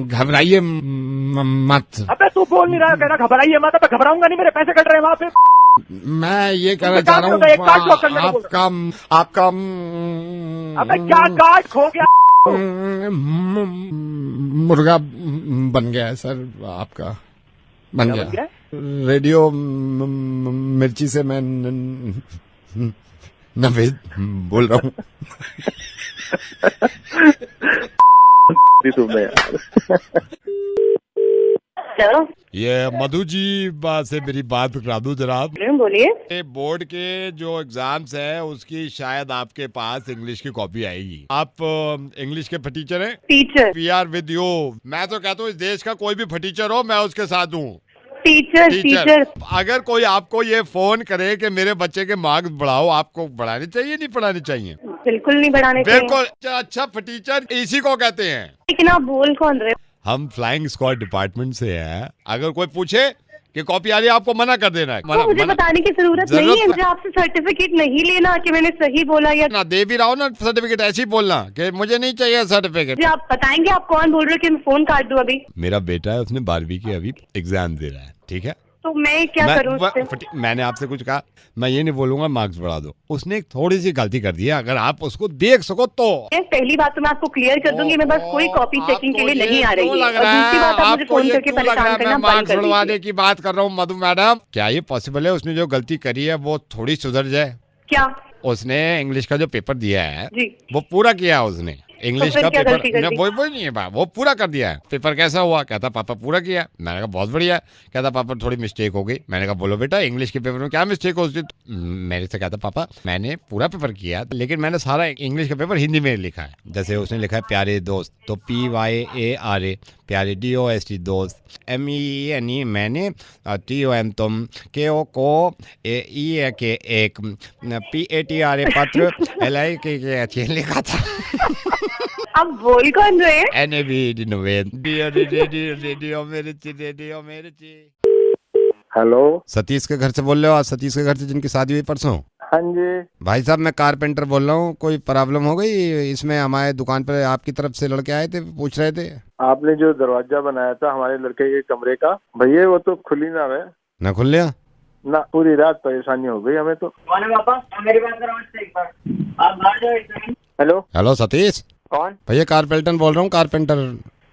घबराइए मत। अबे तू बोल नहीं रहा, कहना घबराइए मत। अबे घबराऊंगा नहीं, मेरे पैसे कट रहे हैं वहाँ पे। मैं ये कहना चाह रहा हूँ आपका अबे क्या कार्ड खो गया? मुर्गा बन गया है सर, आपका बन गया। रेडियो मिर्ची से मैं नवेद बोल रहा हूँ। ये मधु जी से मेरी बात करा दूं जनाब। बोलिए। बोर्ड के जो एग्जाम्स है उसकी शायद आपके पास इंग्लिश की कॉपी आएगी। आप इंग्लिश के फटीचर हैं? Teacher. We are with you. मैं तो कहता हूँ इस देश का कोई भी फटीचर हो, मैं उसके साथ हूँ। टीचर। अगर कोई आपको ये फोन करे कि मेरे बच्चे के मार्क्स बढ़ाओ, आपको बढ़ाने चाहिए नहीं बढ़ाने चाहिए? बिल्कुल नहीं बढ़ाने चाहिए। बिल्कुल। अच्छा फटीचर इसी को कहते हैं। लेकिन आप बोल कौन रहे? हम फ्लाइंग स्क्वाड डिपार्टमेंट से हैं। अगर कोई पूछे कि कॉपी आ रही है, आपको मना कर देना है। तो मुझे बताने की जरूरत नहीं है। मुझे आपसे सर्टिफिकेट नहीं लेना कि मैंने सही बोला या ना दे भी रहा हूँ ना सर्टिफिकेट, ऐसे ही बोलना कि मुझे नहीं चाहिए सर्टिफिकेट। आप बताएंगे आप कौन बोल रहे हो कि मैं फोन काट दूं अभी? मेरा बेटा है, उसने 12वीं की अभी एग्जाम दे रहा है, ठीक है? तो मैं क्या करूं उससे? मैंने आपसे कुछ कहा, मैं ये नहीं बोलूंगा मार्क्स बढ़ा दो। उसने एक थोड़ी सी गलती कर दी है, अगर आप उसको देख सको तो। पहली बात तो मैं आपको क्लियर कर दूंगी, मैं बस कोई कॉपी चेकिंग के लिए नहीं आ रही है। और दूसरी बात, आप मुझे फोन करके परेशान करना बंद कर दीजिए। की बात कर रहा हूँ मधु मैडम। क्या ये पॉसिबल है उसने जो गलती करी है वो थोड़ी सुधर जाए? क्या? उसने इंग्लिश का जो पेपर दिया है जी, वो पूरा किया है उसने। इंग्लिश का पेपर वो नहीं है, वो पूरा कर दिया है। पेपर कैसा हुआ? कहता पापा पूरा किया। मैंने कहा बहुत बढ़िया। कहता पापा थोड़ी मिस्टेक हो गई। मैंने कहा बोलो बेटा इंग्लिश के पेपर में क्या मिस्टेक हो गई? मेरे से कहता पापा मैंने पूरा पेपर किया, लेकिन मैंने सारा इंग्लिश का पेपर हिंदी में लिखा है। जैसे उसने लिखा है प्यारे दोस्त, तो PYARA प्यारे, DOST दोस्त, MENE मैंने, TOM तुम, KO को, EA के एक, PATRA पत्र, LI के लिखा था। आप बोल कौन रहे हैं? हेलो, सतीश के घर से बोल रहे हो? आज सतीश के घर से जिनकी शादी हुई परसों? हाँ जी भाई साहब मैं कारपेंटर बोल रहा हूँ। कोई प्रॉब्लम हो गई इसमें? हमारे दुकान पर आपकी तरफ से लड़के आए थे, पूछ रहे थे। आपने जो दरवाजा बनाया था हमारे लड़के के कमरे का, भैया वो तो खुली ना है ना खुल लिया ना, पूरी रात परेशानी हो गई हमें तो। मेरी बात करो एक बार, आप बाहर जाओ। हेलो सतीश। कौन? भैया कारपेंटर बोल रहा हूँ, कारपेंटर।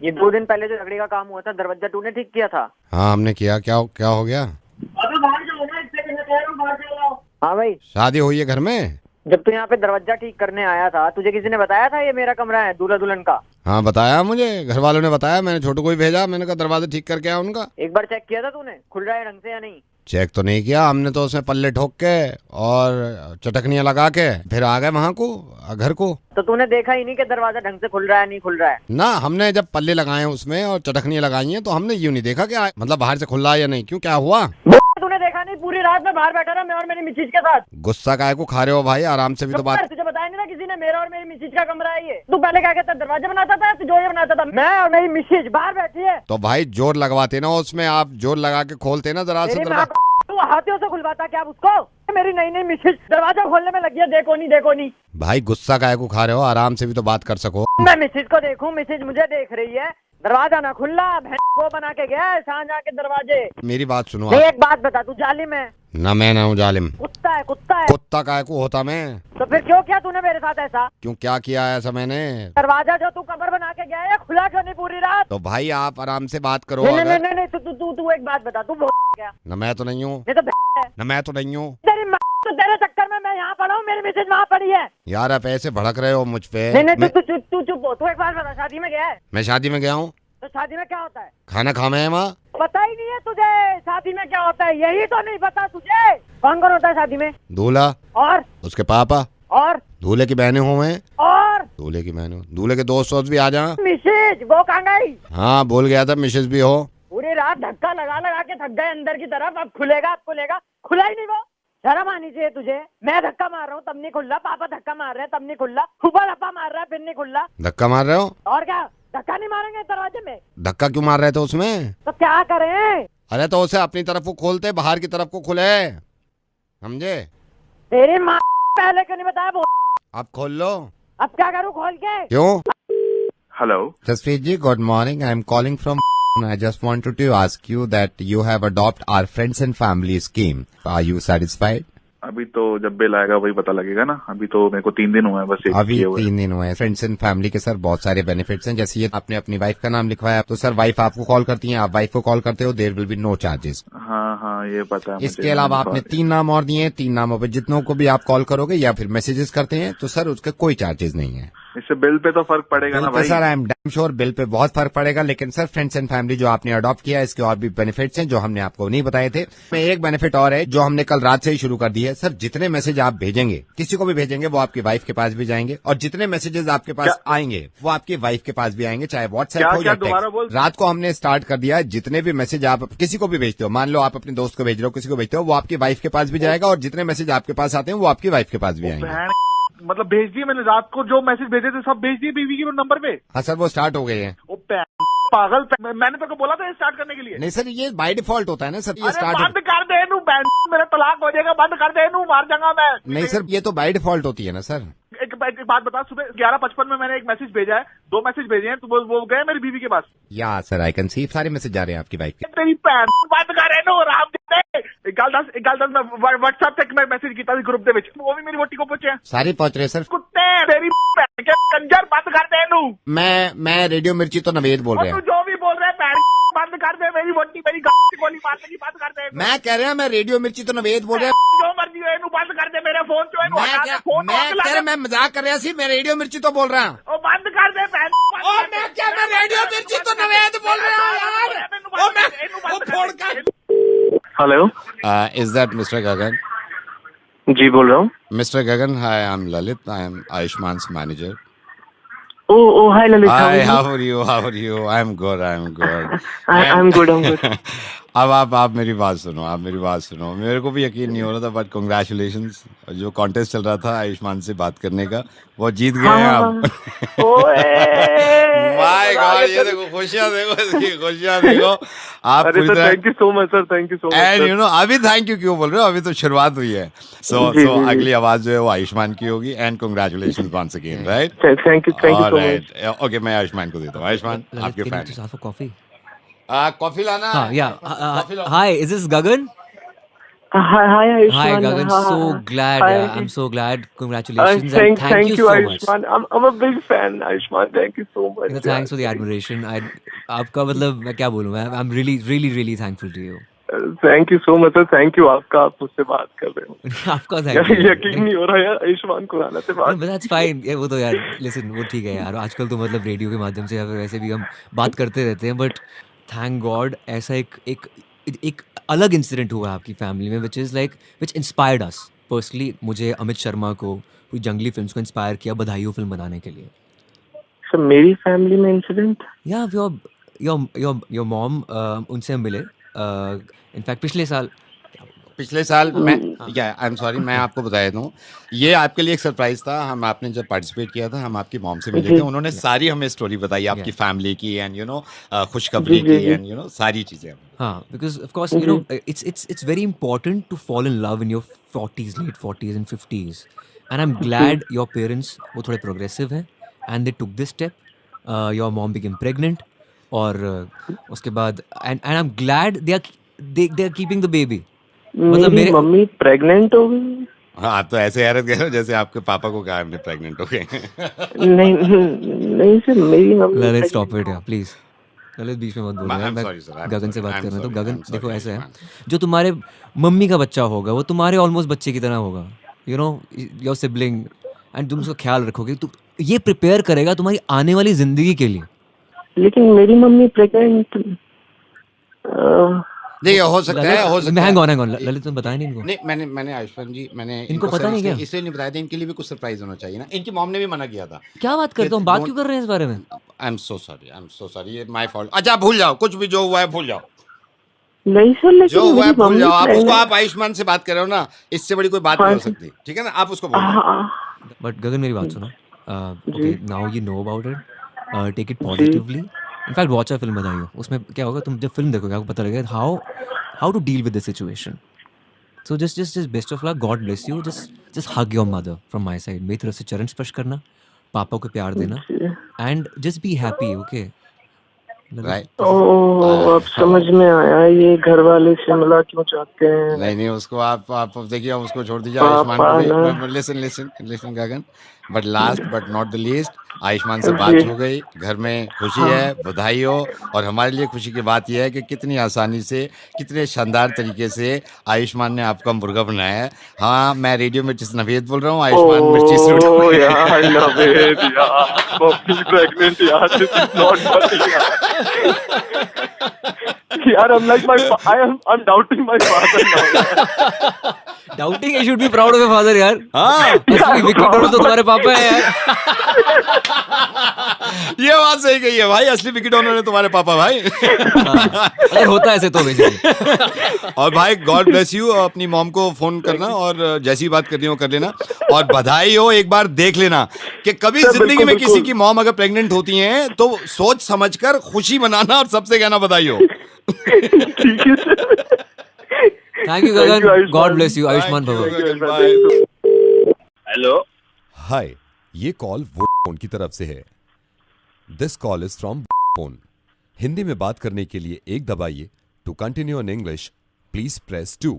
ये 2 दिन पहले जो लकड़ी का काम हुआ था, दरवाजा तूने ठीक किया था? हाँ हमने किया। क्या हो गया? बाहर जाओ ना, इससे मैं कह रहा हूँ बाहर जाओ। हाँ भाई, शादी हुई है घर में? जब तू यहाँ पे दरवाजा ठीक करने आया था, तुझे किसी ने बताया था ये मेरा कमरा है दूल्हा दुल्हन का? हाँ बताया मुझे, घर वालों ने बताया। मैंने छोटू को ही भेजा, मैंने कहा दरवाजा ठीक करके आया उनका। एक बार चेक किया था तूने खुल रहा है ढंग से या नहीं? चेक तो नहीं किया हमने, तो उसमें पल्ले ठोक के और चटकनियाँ लगा के फिर आ गए वहाँ को, घर को। तो तूने देखा ही नहीं कि दरवाजा ढंग से खुल रहा है नहीं खुल रहा है? ना, हमने जब पल्ले लगाए उसमें और चटकनियाँ लगाई हैं तो हमने यूँ नहीं देखा कि मतलब बाहर से खुल रहा है या नहीं। क्यों, क्या हुआ? तूने देखा नहीं? पूरी रात में बाहर बैठा रहा मैं और मेरी मिसेज के साथ। गुस्सा काहे को खा रहे हो भाई? आराम से भी तो बात। तुझे बताया नहीं था किसी ने मेरा और मेरी मिसेज का कमरा है ये? तू पहले क्या कहता, दरवाजा बनाता था, तिजोरी बनाता था? मैं और मेरी मिसेज बाहर बैठी है। तो भाई जोर लगवाते ना उसमें, आप जोर लगा के खोलते ना जरा से। वो हाथियों से खुलवाता क्या उसको? मेरी नई नई मिसेज दरवाजा खोलने में लगी है, देखो नहीं। भाई गुस्सा काहे को खा रहे हो, आराम से भी तो बात कर सको। मैं मिसेज को देखूं, मिसेज मुझे देख रही है, दरवाजा ना खुला, वो बना के गया है सांझ आके दरवाजे। मेरी बात सुनो। नहीं, एक बात बता, तू जालिम है? ना मैं ना हूँ जालिम। कुत्ता है। कुत्ता काहे को होता मैं? तो फिर क्यों किया तूने मेरे साथ ऐसा? क्यों क्या किया ऐसा मैंने? दरवाजा जो तू कबर बना के गया है खुला क्यों नहीं पूरी रात? तो भाई आप आराम से बात करो। नहीं, तू एक बात बता, तू क्या? ना मैं तो नहीं हूँ। ना मैं तो नहीं हूँ। तेरे चक्कर में मैं यहाँ पड़ा हूँ, मेरी मिसेज वहाँ पड़ी है। यार आप ऐसे भड़क रहे हो मुझ पे। नहीं, तू चुप हो। तू एक बात बता, शादी में गया है? मैं शादी में गया हूँ। तो शादी में क्या होता है? खाना खाना है वहाँ। पता ही नहीं है तुझे शादी में क्या होता है? यही तो नहीं पता तुझे? कौन होता है शादी में? दूल्हा और उसके पापा और दूल्हे की बहनें हो मैं और दूल्हे की बहनें, दूल्हे के दोस्त भी आ जा। मिसेज वो कहाँ गई? हाँ बोल गया था मिसेज भी हो। पूरी रात धक्का लगा के थक गए अंदर की तरफ, अब खुलेगा खुला ही नहीं वो। शर्म आनी चाहिए तुझे। मैं धक्का मार रहा हूँ तब नहीं खुल्ला, पापा धक्का मार रहे हैं तब नहीं खुल्ला, फूफा लप्पा मार रहा है फिर नहीं खुल्ला। धक्का मार रहे हो? और क्या, धक्का नहीं मारेंगे दरवाजे में? धक्का क्यों मार रहे थे उसमें? तो क्या करें? अरे तो उसे अपनी तरफ को खोलते, बाहर की तरफ को खुले, समझे? तेरी माँ पहले क्यों नहीं बताया? वो अब खोल लो। अब क्या करूँ खोल के? क्यों? Hello Jaspreet ji, good morning. I am calling from I just wanted to ask you that you have adopted our friends and family scheme. Are you satisfied? अभी तो जब बिल आएगा वही पता लगेगा ना। अभी तो मेरे को 3 दिन हुए हैं बस। अभी 3 दिन हुए हैं। फ्रेंड्स एंड फैमिली के सर बहुत सारे बेनिफिट्स हैं। जैसे ये आपने अपनी वाइफ का नाम लिखवाया तो सर वाइफ आपको कॉल करती है, आप वाइफ को कॉल करते हो, there will be no charges. हाँ ये पता है। इसके अलावा आपने 3 नाम और दिए हैं। 3 नामों पे जितनों को भी आप कॉल करोगे या फिर मैसेजेस करते हैं तो सर उसका कोई चार्जेस नहीं है। इससे बिल पे तो फर्क पड़ेगा ना भाई। Sir I am damn sure bill pay बहुत फर्क पड़ेगा, लेकिन सर फ्रेंड्स एंड फैमिली जो आपने अडॉप्ट किया है इसके और भी बेनिफिट्स हैं जो हमने आपको नहीं बताए थे। में एक बेनिफिट और है जो हमने कल रात से ही शुरू कर दी है। सर जितने मैसेज आप भेजेंगे, किसी को भी भेजेंगे, वो आपकी वाइफ के पास भी जाएंगे, और जितने मैसेजेस आपके पास आएंगे वो आपकी वाइफ के पास भी आएंगे, चाहे व्हाट्सएप हो या टेक्स्ट। रात को हमने स्टार्ट कर दिया है, जितने भी मैसेज आप किसी को भी भेजते हो, मान लो आप अपने दोस्त को भेज रहे हो, किसी को भेजते हो, वो आपकी वाइफ के पास भी जाएगा, और जितने मैसेज आपके पास आते हैं वो आपकी वाइफ के पास भी आएंगे। मतलब भेज दिए मैंने, रात को जो मैसेज भेजे थे सब भेज दिए बीवी के नंबर पे। हाँ सर वो स्टार्ट हो गए हैं। पागल, मैंने तो बोला था स्टार्ट करने के लिए। नहीं सर ये बाय डिफॉल्ट होता है ना सर, ये स्टार्ट। बंद कर दे नू, मेरा तलाक हो जाएगा, बंद कर दे नू, मार जाऊंगा मैं। नहीं सर ये तो बाय डिफॉल्ट होती है ना सर। एक बात बता, सुबह 11:55 में मैंने एक मैसेज भेजा है, 2 मैसेज भेजे हैं, तो वो गए मेरी बीवी के पास। या सर आई कैन सी सारे मैसेज जा रहे हैं आपकी वाइफ के। तेरी बंद कर नो राम एक गल दस मैं व्हाट्सएप तक मैं मैसेज किया ग्रुप दे विच, वो भी मेरी वोटी को पहुंचे। सारे पहुंच रहे सर। कुत्ते तेरी कंजर बंद कर दे नू। मैं रेडियो मिर्ची तो नवेद बोल रहे हैं। जो भी बोल रहे हैं बंद कर दे, मेरी वोटी मेरी गोली मारने की बंद कर दे। मैं कह रहा मैं रेडियो मिर्ची तो नवेद बोल रहे हैं। जो मर्जी है बंद कर दे, मेरे फोन जो है मैं मजाक कर रहा सी, मैं रेडियो मिर्ची तो बोल रहा हूँ। बंद कर दे मैं रेडियो मिर्ची तो नवेद बोल रहा हूँ यार। हेलो इज दैट मिस्टर गगन? जी बोल रहा हूँ। Mister Gagan, hi I am Lalit, I am Ayushman manager. Oh, hi Lalit. Hi, how are you? I'm good. I'm good. अब आप मेरी बात सुनो। मेरे को भी यकीन नहीं हो रहा था, बट कांग्रेचुलेशंस। जो कॉन्टेस्ट चल रहा था आयुष्मान से बात करने का, वो जीत गए हैं आप। माय गॉड, ये देखो खुशियां देखो आप। Thank you so much sir, thank you so much. And you know अभी थैंक यू क्यों बोल रहे हो, अभी तो शुरुआत हुई है। सो अगली आवाज जो है वो आयुष्मान की होगी। And congratulations once again, right? Thank you so much. Okay मैं आयुष्मान को देता हूँ। आयुष्मान आपके फैन। कॉफी कॉफी लाना। Hi, is this Gagan? Hi Ayushman. Hi Gagan, so glad. I'm so glad. Congratulations and thank you so much. I'm a big fan, Ayushman. Thank you so much. Thanks for the admiration. आपका मतलब मैं क्या बोलूँ, I'm really thankful to you. Thank you so much sir, thank you. आपका, आप मुझसे बात कर रहे हो। आपका थैंक यू। यकीन नहीं हो रहा यार आयुष्मान खुराना से बात। That's fine. वो तो यार लिसन, वो ठीक है यार। आजकल तो मतलब रेडियो के माध्यम से या फिर वैसे भी हम बात करते रहते हैं, बट थैंक गॉड ऐसा एक अलग इंसिडेंट हुआ आपकी फैमिली में, विच इंस्पायर्ड अस पर्सनली। मुझे अमित शर्मा को, कोई जंगली फिल्म्स को इंस्पायर किया बधाइयों फिल्म बनाने के लिए। सर मेरी फैमिली में इंसिडेंट? या योर मॉम, उनसे हम मिले इनफैक्ट पिछले साल, पिछले साल मैं आई एम सॉरी, मैं आपको बता देता हूँ, ये आपके लिए एक सरप्राइज था। हम आपने जब पार्टिसिपेट किया था, हम आपकी मॉम से मिले थे, उन्होंने सारी हमें स्टोरी बताई आपकी फैमिली की एंड यू नो खुशखबरी की एंड यू नो सारी चीजें। हाँ, because of course you know it's very important to fall in love in your 40s, late 40s and 50s, and I'm glad your parents वो थोड़े progressive हैं and they took this step. Your mom became pregnant और उसके बाद and I'm glad they are keeping the baby. मतलब मेरी mummy pregnant हो गई। हाँ, आप तो ऐसे हैरत कह रहे हो जैसे आपके पापा को कहा हमने प्रेग्नेंट हो गए। नहीं सर, मेरी मम्मी। ललित स्टॉप इट यार प्लीज, ललित बीच में मत बोलो यार, मैं गगन से बात कर रहा हूँ। तो गगन देखो ऐसा है, जो तुम्हारे मम्मी का बच्चा होगा वो तुम्हारे ऑलमोस्ट बच्चे की तरह होगा, you know your sibling, and तुम उसका ख्याल रखोगे, तो ये प्रिपेयर करेगा तुम्हारी आने वाली जिंदगी के लिए। लेकिन मेरी मम्मी प्रेग्नेंट देखिए हो सकता है हैंग ऑन ललित तुम बताया नहीं इनको? नहीं, मैंने आयुष्मान जी इनको पता नहीं क्या इसलिए नहीं बताया था, इनके लिए भी कुछ सरप्राइज होना चाहिए ना। इनकी मॉम ने भी मना किया था। क्या बात करते हो, बात क्यों कर रहे हैं इस बारे में? आई एम सो सॉरी, ये माय फॉल्ट। अच्छा भूल जाओ, कुछ भी जो हुआ है भूल जाओ। नहीं सर, लेकिन जो हुआ है भूल जाओ। आप उसको आप आयुष्मान से बात कर रहे हो ना, इससे बड़ी कोई बात नहीं हो सकती, ठीक है ना? आप उसको बोलो। बट गगन मेरी बात सुनो, okay now you know about it, take it positively. In fact watch a film बताइयो, उसमें क्या होगा, तुम जब फिल्म देखोगे आपको पता लगेगा how to deal with the situation. So just best of luck, God bless you. Just hug your mother from my side. मेरी तरफ से चरण स्पर्श करना, पापा को प्यार देना, and just be happy, okay? Right. अब समझ में आया ये घर वाले से मिला क्यों चाहते हैं। नहीं, उसको आप देखिए, उसको छोड़ दीजिए। Ayushman listen Gagan, but last but not the least, Ayushman से बात हो गई, घर में खुशी है, बधाई हो। और हमारे लिए खुशी की बात यह है कि कितनी आसानी से, कितने शानदार तरीके से आयुष्मान ने आपका मुर्गा बनाया है। हाँ, मैं रेडियो में नवेद बोल रहा हूँ, आयुष्मान मिर्ची यार I'm doubting my father now. Doubting? You should be proud of your father यार। हाँ, विकेट तो तुम्हारे पापा है यार। ये बात सही कही है भाई, असली विकेट ऑनर है तुम्हारे पापा भाई। अगर होता है ऐसे तो बेसिकली। और भाई गॉड ब्लेस यू, अपनी मॉम को फोन करना और जैसी बात करनी हो कर लेना, और बधाई हो। एक बार देख लेना कि कभी जिंदगी में किसी की मॉम अगर प्रेग्नेंट होती हैं तो सोच समझकर खुशी मनाना और सबसे कहना बधाई हो। Thank you Gagan, God bless you Ayushman भव। हेलो, हाय, ये कॉल वोडाफोन की तरफ से है। This call is from Vodafone. Hindi में बात करने के लिए 1 दबाइए। To continue in English please press 2।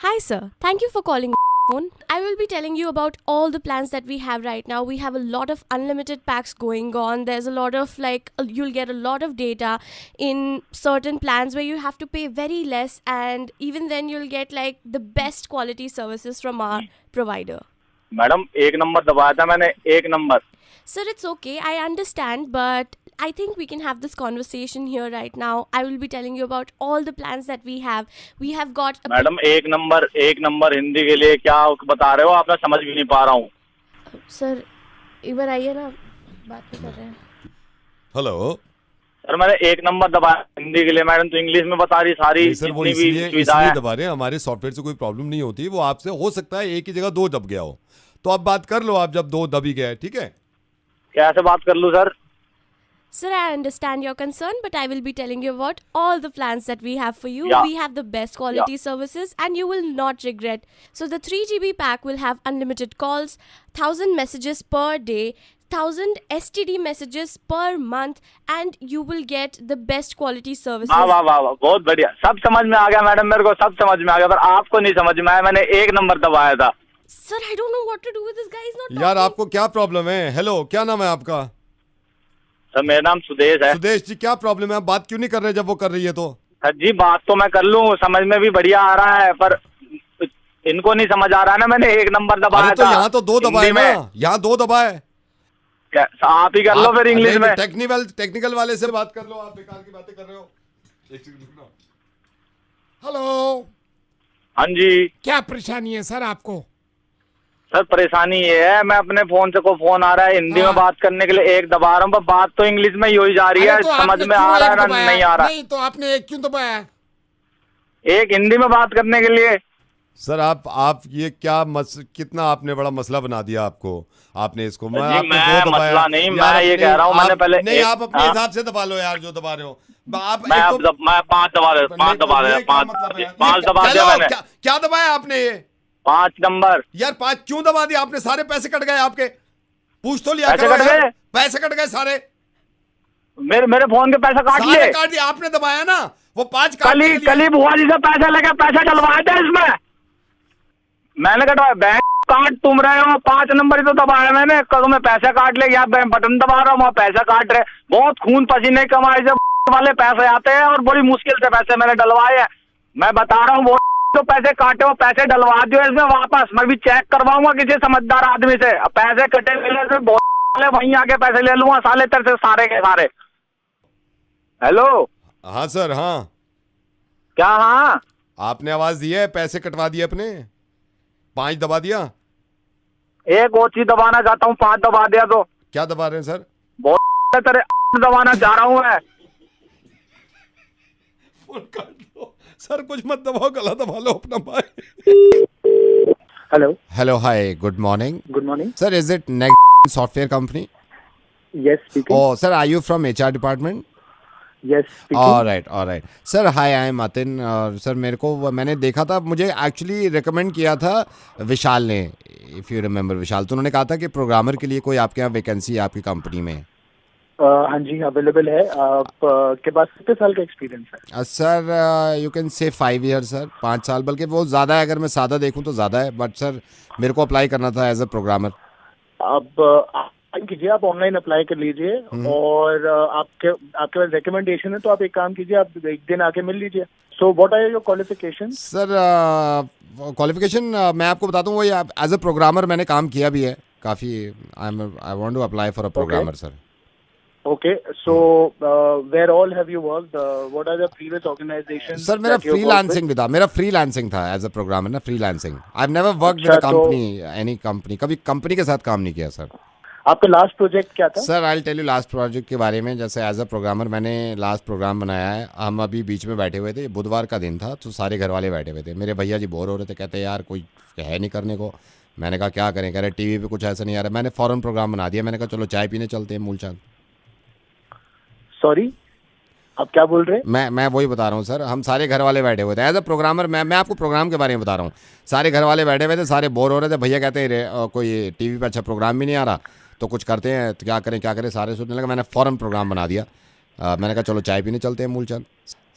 Hi sir, thank you for calling phone. I will be telling you about all the plans that we have right now. We have a lot of unlimited packs going on. There's a lot of you'll get a lot of data in certain plans where you have to pay very less, and even then you'll get like the best quality services from our provider. Madam 1 number दबाया था मैंने, 1 number. Sir, it's okay. I understand, but I think we can have this conversation here right now. I will be telling you about all the plans that we have. We have got a madam 1 number Hindi के लिए क्या बता रहे हो आप? मैं समझ भी नहीं पा रहा हूँ। सर एक बार आइए ना, बात कर रहे हैं। हेलो सर, मैंने 1 नंबर दबाया हिंदी के लिए, मैडम तो इंग्लिश में बता रही सारी जितनी भी इसलिए दबा रहे हैं। हमारे सॉफ्टवेयर से कोई प्रॉब्लम नहीं होती, वो आपसे हो सकता है एक ही जगह 2 दब गया हो, तो आप बात कर लो। आप जब 2 दब ही गया, ठीक है? कैसे बात कर लूँ sir? Sir, I understand your concern, but I will be telling you about all the plans that we have for you. Yeah. We have the best quality services and you will not regret. So the 3 GB pack will have unlimited calls, 1000 messages per day, 1000 STD messages per month, and you will get the best quality services. वाह वाह वाह, बहुत बढ़िया, सब समझ में आ गया madam, मेरे को सब समझ में आ गया, पर आपको नहीं समझ में आया। मैंने 1 नंबर दबाया था। Sir, I don't know what to do with this guy. He's not यार talking. आपको क्या प्रॉब्लम है? हेलो, क्या नाम है आपका? सर मेरा नाम सुदेश है। सुदेश जी, क्या प्रॉब्लम है? आप बात क्यों नहीं कर रहे जब वो कर रही है तो? सर जी बात तो मैं कर लूँ, समझ में भी बढ़िया आ रहा है, पर इनको नहीं समझ आ रहा है ना। मैंने 1 नंबर दबाया था। यहाँ तो 2 दबाए ना, यहाँ 2 दबाए। आप ही कर लो फिर इंग्लिश में। टेक्निकल वाले से बात कर लो, आप बेकार की बातें कर रहे हो। हेलो, हाँ जी, क्या परेशानी है सर आपको? सर परेशानी ये है, मैं अपने फोन से को फोन आ रहा है हिंदी में बात करने के लिए 1 दबा रहा हूँ, पर बात तो इंग्लिश में ही हो जा रही है। तो समझ में आ रहा है ना नहीं आ रहा? नहीं तो आपने 1 क्यों दबाया? एक हिंदी में बात करने के लिए। सर आप ये क्या कितना आपने बड़ा मसला बना दिया आपको, आपने इसको मैं मसला नहीं, मैं ये कह रहा हूँ मैंने पहले नहीं आप अपने हिसाब से दबा लो यार जो दबा रहे हो आप। मैं 5 दबा दिया मैंने। क्या दबाया आपने? ये 5 नंबर यार 5 क्यों दबा दिया आपने? सारे पैसे कट गए आपके, पूछ तो लिया पैसे कट गए? पैसे कट गए सारे मेरे फोन के पैसे काट लिए। काट दिया आपने, दबाया ना वो 5। कली बुआ जी से पैसे लेके पैसे डलवाए थे इसमें, मैंने कटवाया। बैंक काट तुम रहे हो, 5 नंबर ही तो दबाया मैंने। तुम्हें पैसे काट ले, या बटन दबा रहा हूँ वहाँ पैसे काट रहे। बहुत खून पसीने कमाई से वाले पैसे आते हैं और बड़ी मुश्किल से पैसे मैंने डलवाए हैं। मैं बता रहा हूँ वो तो पैसे काटे, वो पैसे डलवा दो इसमें वापस। मैं भी चेक करवाऊंगा किसी समझदार आदमी से। पैसे कटे मिले बहुत वहीं आके पैसे ले लूंगा साले तेरे से सारे के सारे। हेलो हाँ सर। हाँ क्या? हाँ आपने आवाज दी है, पैसे कटवा दिए अपने, 5 दबा दिया। एक और चीज दबाना चाहता हूँ, 5 दबा दिया तो। क्या दबा रहे हैं सर? बहुत तेरे दबाना चाह रहा हूँ मैं। सर कुछ मत दबाओ, गला दबा लो अपना भाई। Hello hi, good morning. Good morning sir, is it next software company? Yes speaking. Oh, sir, are you from HR department? Yes, speaking. All right. Sir, hi, I am Atin. और sir मैंने देखा था, मुझे actually recommend किया था विशाल ने, if you remember विशाल। तो उन्होंने कहा था कि प्रोग्रामर के लिए कोई आपके यहाँ वैकेंसी है आपकी कंपनी में? हाँ जी, अवेलेबल है। आपके पास कितने साल का एक्सपीरियंस है? Sir you can say 5 year sir, 5 साल, बल्कि वो ज़्यादा है। अगर मैं सादा देखूँ तो ज़्यादा है, बट सर मेरे को अप्लाई करना था एज अ प्रोग्रामर। अब कीजिए, आप ऑनलाइन अप्लाई कर लीजिए और आपके पास रिकमेंडेशन है तो आप एक काम कीजिए, आप एक दिन आके मिल लीजिए। So what are your qualification? Sir qualification मैं आपको बताता हूँ, वो एज अ प्रोग्रामर मैंने काम किया भी है काफ़ी। I want to apply for a programmer sir. Okay, so where all have you worked? What are the previous organizations? Sir मेरा फ्रीलांसिंग भी था, मेरा फ्रीलांसिंग था एज अ प्रोग्रामर ना, freelancing. I have never worked with a company, any company, कभी company के साथ काम नहीं किया सर। आपका लास्ट प्रोजेक्ट क्या था? Sir I will tell you last project के बारे में। जैसे एज अ प्रोग्रामर मैंने लास्ट प्रोग्राम बनाया है। हम अभी बीच में बैठे हुए थे, बुधवार का दिन था, तो सारे घर वाले बैठे हुए थे। मेरे भैया जी बोर हो रहे थे, कहते यार कोई है नहीं करने को। मैंने कहा क्या करें, कह रहे टीवी पे कुछ ऐसा नहीं आ रहा। मैंने फौरन प्रोग्राम बना दिया। मैंने कहा चलो चाय पीने चलते हैं मूलचंद। सॉरी, आप क्या बोल रहे हैं? मैं वही बता रहा हूँ सर, हम सारे घर वाले बैठे हुए थे एज अ प्रोग्रामर। मैं आपको प्रोग्राम के बारे में बता रहा हूँ। सारे घर वाले बैठे हुए थे, सारे बोर हो रहे थे। भैया कहते हैं कोई टीवी पे अच्छा प्रोग्राम भी नहीं आ रहा, तो कुछ करते हैं, तो क्या करें। सारे सोचने लगा। मैंने फ़ौरन प्रोग्राम बना दिया। मैंने कहा चलो चाय पीने चलते हैं मूलचंद।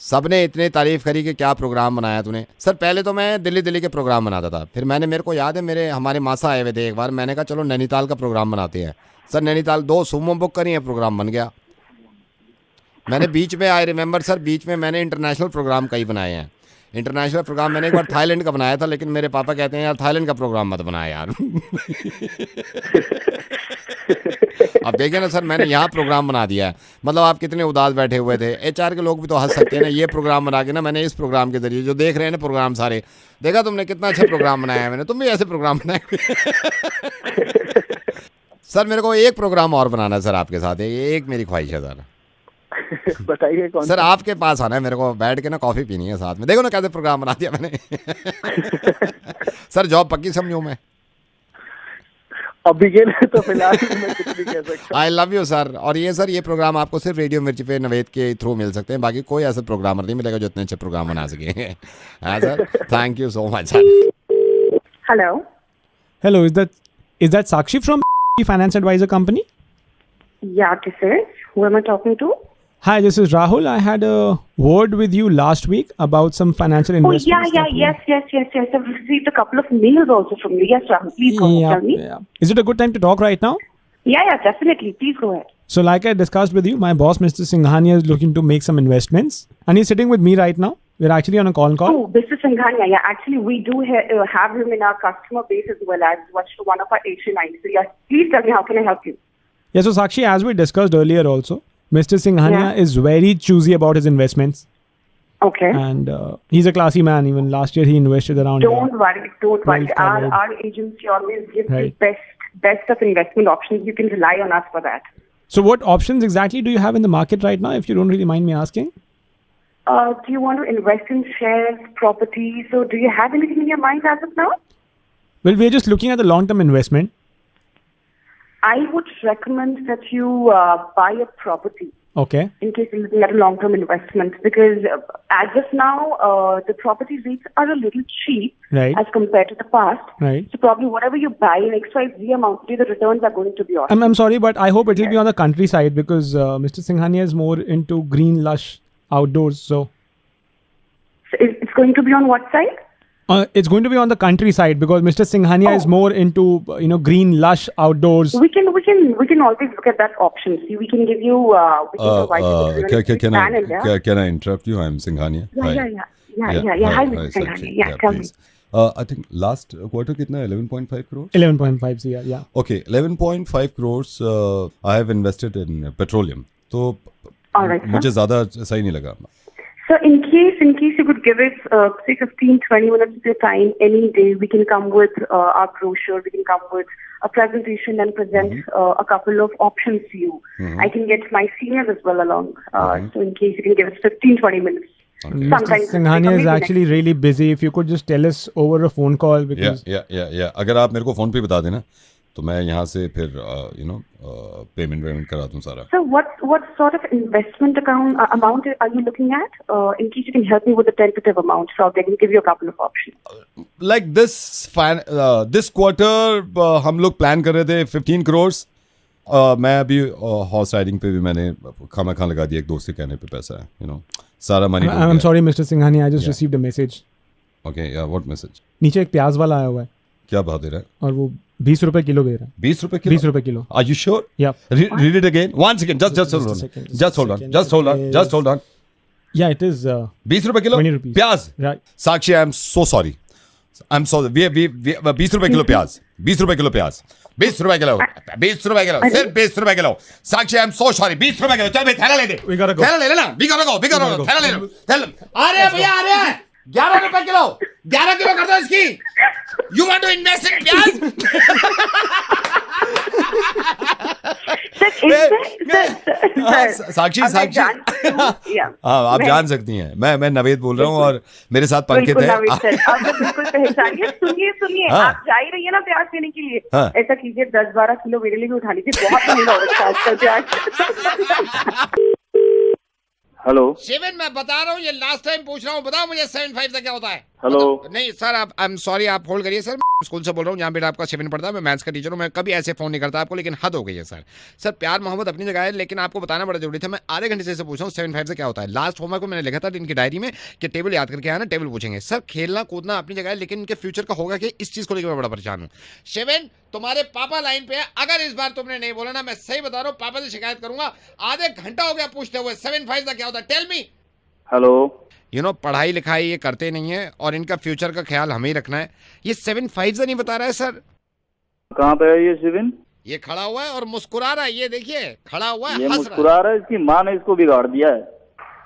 सब ने इतनी तारीफ़ करी कि क्या प्रोग्राम बनाया तूने। सर पहले तो मैं दिल्ली के प्रोग्राम बनाता था, फिर मेरे को याद है हमारे मासा आए हुए थे एक बार। मैंने कहा चलो नैनीताल का प्रोग्राम बनाते हैं। सर नैनीताल 2 सूमो बुक करी है, प्रोग्राम बन गया। मैंने बीच में, आई रिमेंबर सर, बीच में मैंने इंटरनेशनल प्रोग्राम कई बनाए हैं। इंटरनेशनल प्रोग्राम मैंने एक बार थाईलैंड का बनाया था, लेकिन मेरे पापा कहते हैं यार थाईलैंड का प्रोग्राम मत बनाया यार। अब देखिए ना सर, मैंने यहाँ प्रोग्राम बना दिया है। मतलब आप कितने उदास बैठे हुए थे। HR के लोग भी तो हंस सकते हैं ना। ये प्रोग्राम बना के ना, मैंने इस प्रोग्राम के जरिए, जो देख रहे हैं ना प्रोग्राम सारे, देखा तुमने कितना अच्छा प्रोग्राम बनाया है मैंने, तुम भी ऐसे प्रोग्राम बनाए। सर मेरे को एक प्रोग्राम और बनाना है सर आपके साथ, एक मेरी ख्वाहिश है सर। बताइए कौन सर? आपके पास आना है मेरे को, बैठ के ना कॉफी पीनी है साथ में। देखो ना कैसे प्रोग्राम बना दिया मैंने। सर जॉब पक्की समझूं मैं? अभी के लिए तो फिलहाल मैं कुछ नहीं कह सकता। I love you sir. और ये प्रोग्राम आपको सिर्फ रेडियो मिर्ची पे नवेद के थ्रू मिल सकते हैं, बाकी कोई ऐसा प्रोग्रामर नहीं मिलेगा जो इतने अच्छे प्रोग्राम बना सके। हाँ sir, thank you so much sir. Hello, is that Sakshi from Finance Advisor Company? Yeah, this is. Who am I talking to? Hi, this is Rahul. I had a word with you last week about some financial investments. Yes. I've received a couple of mails also from you. Yes, Rahul, please go ahead. Tell me. Yeah. Is it a good time to talk right now? Yeah, definitely. Please go ahead. So like I discussed with you, my boss, Mr. Singhania, is looking to make some investments. And he's sitting with me right now. We're actually on a call. Oh, Mr. Singhania. Yeah, actually, we do have him in our customer base as well as one of our Asian lines. So yes, please tell me, how can I help you? Yeah, so Sakshi, as we discussed earlier also, Mr. Singhania is very choosy about his investments. Okay. And he's a classy man. Even last year, he invested around... Don't worry. Our agency always gives the best of investment options. You can rely on us for that. So what options exactly do you have in the market right now, if you don't really mind me asking? Do you want to invest in shares, property? So do you have anything in your mind as of now? Well, we're just looking at the long-term investment. I would recommend that you buy a property. Okay. In case you're looking at a long-term investment, because as of now, the property rates are a little cheap Right. as compared to the past. Right. So probably whatever you buy in XYZ amount, the returns are going to be awesome. I'm sorry, but I hope it will be on the countryside because Mr. Singhania is more into green, lush outdoors. So It's going to be on what side? it's going to be on the countryside because Mr. Singhania is more into green, lush outdoors. We can always look at that option. See, we can give you. We can provide you with Can I interrupt you? I'm Singhania. Yeah. Hi, Mr. Singhania. Yeah, tell me. I think last quarter कितना है? 11.5 crores. 11.5 yeah. Okay, 11.5 crores. I have invested in petroleum. तो मुझे ज़्यादा सही नहीं लगा. So in case you could give it say 15-20 minutes of your time any day, we can come with our brochure, we can come with a presentation and present a couple of options to you. I can get my seniors as well along. So in case you can give us 15-20 minutes. Mr. Singhania is actually really busy. If you could just tell us over a phone call because Yeah. अगर आप मेरे को phone पे बता देना तो मैं यहाँ से फिर पेमेंट करा दूँ सारा. So what sort of investment amount are you looking at? In case you can help me with the tentative amount, so I can give you a couple of options. Like this quarter हम लोग plan कर रहे थे 15 crores. मैं अभी horse riding पे भी मैंने खाना लगा दिया, एक दोस्त के कहने पे पैसा है, सारा money. I'm sorry, Mr. Singhania, I just received a message. Okay, yeah, what message? नीचे एक प्याज वाला आया हुआ है. क्या भाव दे रहा है? और वो 20 रुपए किलो दे रहा है. 20 रुपए किलो? 20 रुपए kilo. Are you sure? Yeah. Read it again. One second. Just hold on. Yeah, it is 20 रुपए किलो? 20 rupees. प्याज? Right. Sakshi, I am so sorry. I'm sorry. We 20 रुपए किलो प्याज. 20 रुपए किलो प्याज. 20 रुपए किलो. 20 रुपए kilo. सिर्फ 20 रुपए kilo. Sakshi, I am so sorry. 20 रुपए किलो. चल भाई थैला ले दे. We gotta go. थैला ले लेना. We gotta go. थैला ले लो. थैला. आ रहे हैं भैया, आ रहे हैं. 11 रुपए किलो. 11 किलो कर दो इसकी. You want to invest in प्याज? साक्षी आप जान सकती हैं मैं नवेद बोल रहा हूँ और मेरे साथ पंकित है. बिल्कुल पहचानिए. सुनिए आप जा ही रही है ना प्याज लेने के लिए. ऐसा कीजिए 10-12 किलो मेरे लिए भी उठा लीजिए. बहुत महंगा हो रहा है आजकल प्याज. हेलो शिवन, मैं बता रहा हूँ, ये लास्ट टाइम पूछ रहा हूँ, बताओ मुझे 7.5 का क्या होता है. हेलो नहीं सर, आई एम सॉरी, आप होल्ड करिए सर. स्कूल से बोल रहा हूँ जहाँ बेटा आपका 7 पढ़ता है. मैं मैथ्स का टीचर हूँ. मैं कभी ऐसे फोन नहीं करता आपको, लेकिन हद हो गई है सर. सर प्यार मोहब्बत अपनी जगह है, लेकिन आपको बताना बड़ा जरूरी था. मैं आधे घंटे से पूछ रहा हूँ 7.5 से क्या होता है. लास्ट होमवर्क को मैंने लिखा था इनकी डायरी में कि टेबल याद करके आना, टेबल पूछेंगे. सर खेलना कूदना अपनी जगह है, लेकिन इनके फ्यूचर का होगा कि इस चीज को लेकर मैं बड़ा परेशान हूँ. शिवन, तुम्हारे पापा लाइन पे है. अगर इस बार तुमने नहीं बोला ना, मैं सही बता रहा हूँ, पापा से शिकायत करूंगा. आधे घंटा हो गया पूछते हुए 7.5 का क्या होता है. Tell me. हेलो पढ़ाई लिखाई ये करते नहीं है और इनका फ्यूचर का ख्याल हमें ही रखना है. ये 7.5 से नहीं बता रहा है सर. कहाँ पे है ये शिविन? ये खड़ा हुआ है और मुस्कुरा रहा है. ये देखिए खड़ा हुआ है, ये हंस मुस्कुरा रहा है. इसकी माँ ने इसको बिगाड़ दिया है.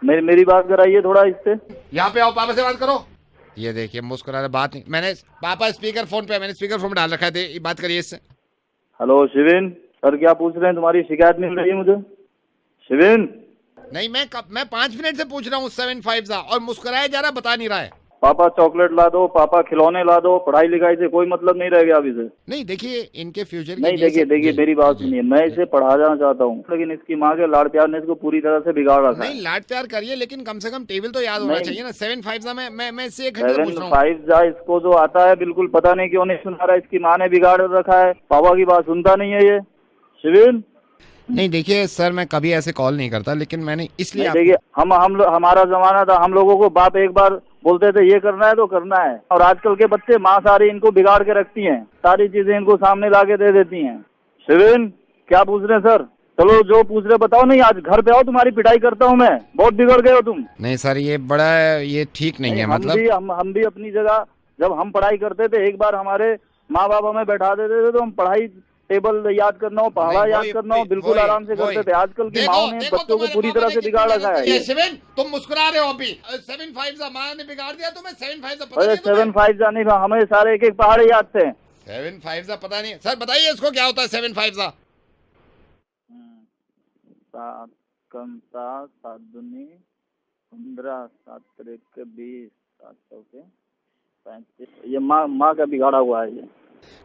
मेरी बात कराइए थोड़ा इससे. यहाँ पे आओ, पापा से बात करो. ये देखिए मुस्कुरा रहा है. बात नहीं. मैंने पापा स्पीकर फोन पे, मैंने स्पीकर फोन में डाल रखा है. बात करिए इससे. हेलो शिविन, सर क्या पूछ रहे हैं? तुम्हारी शिकायत मिल रही है मुझे. शिविन नहीं, मैं 5 मिनट से पूछ रहा हूँ 7.5 का, और मुस्कुराया जा रहा, बता नहीं रहा है. पापा चॉकलेट ला दो, पापा खिलौने ला दो. पढ़ाई लिखाई से कोई मतलब नहीं रह गया अभी से. नहीं देखिए इनके फ्यूचर नहीं, देखिए मेरी बात सुनिए. मैं इसे पढ़ाना चाहता हूँ, लेकिन इसकी माँ के लाड़ प्यार ने इसको पूरी तरह से बिगाड़ रखा है. नहीं, लाड़ प्यार करिए, लेकिन कम से कम टेबल तो याद होना चाहिए ना. 7.5 का मैं इससे 1 घंटे पूछ रहा हूँ. 7.5 इसको जो आता है बिल्कुल पता नहीं क्यों नहीं सुना रहा. इसकी माँ ने बिगाड़ रखा है. पापा की बात सुनता नहीं है ये शिविन. नहीं देखिए सर, मैं कभी ऐसे कॉल नहीं करता, लेकिन मैंने इसलिए देखिए हमारा जमाना था, हम लोगों को बाप एक बार बोलते थे ये करना है तो करना है. और आजकल के बच्चे माँ सारी इनको बिगाड़ के रखती हैं. सारी चीजें इनको सामने ला के दे देती हैं. शिविन क्या पूछ रहे हैं सर? चलो जो पूछ रहे बताओ. नहीं आज घर पे आओ, तुम्हारी पिटाई करता हूँ मैं. बहुत बिगड़ गए हो तुम. नहीं सर, ये ठीक नहीं है. मतलब हम भी अपनी जगह जब हम पढ़ाई करते थे, एक बार हमारे माँ बाप हमें बैठा देते थे तो हम पढ़ाई टेबल याद करना हो, पहाड़ा याद करना हो, बिल्कुल आराम से करते थे. आजकल की माओ ने बच्चों को पूरी तरह से बिगाड़ रखा है. शिवेन, तुम मुस्कुरा रहे हो. अभी 7.5 का माँ ने बिगाड़ दिया तुम्हें. 7.5 का पता नहीं. 7.5 का नहीं, हमें सारे एक पहाड़े याद थे. 7.5 का पता नहीं. सर बताइए इसको क्या होता है 7.5 का. 7 कम 7 7 दूनी 15 7 के 20 700 के 35। ये माँ का बिगाड़ा हुआ है ये।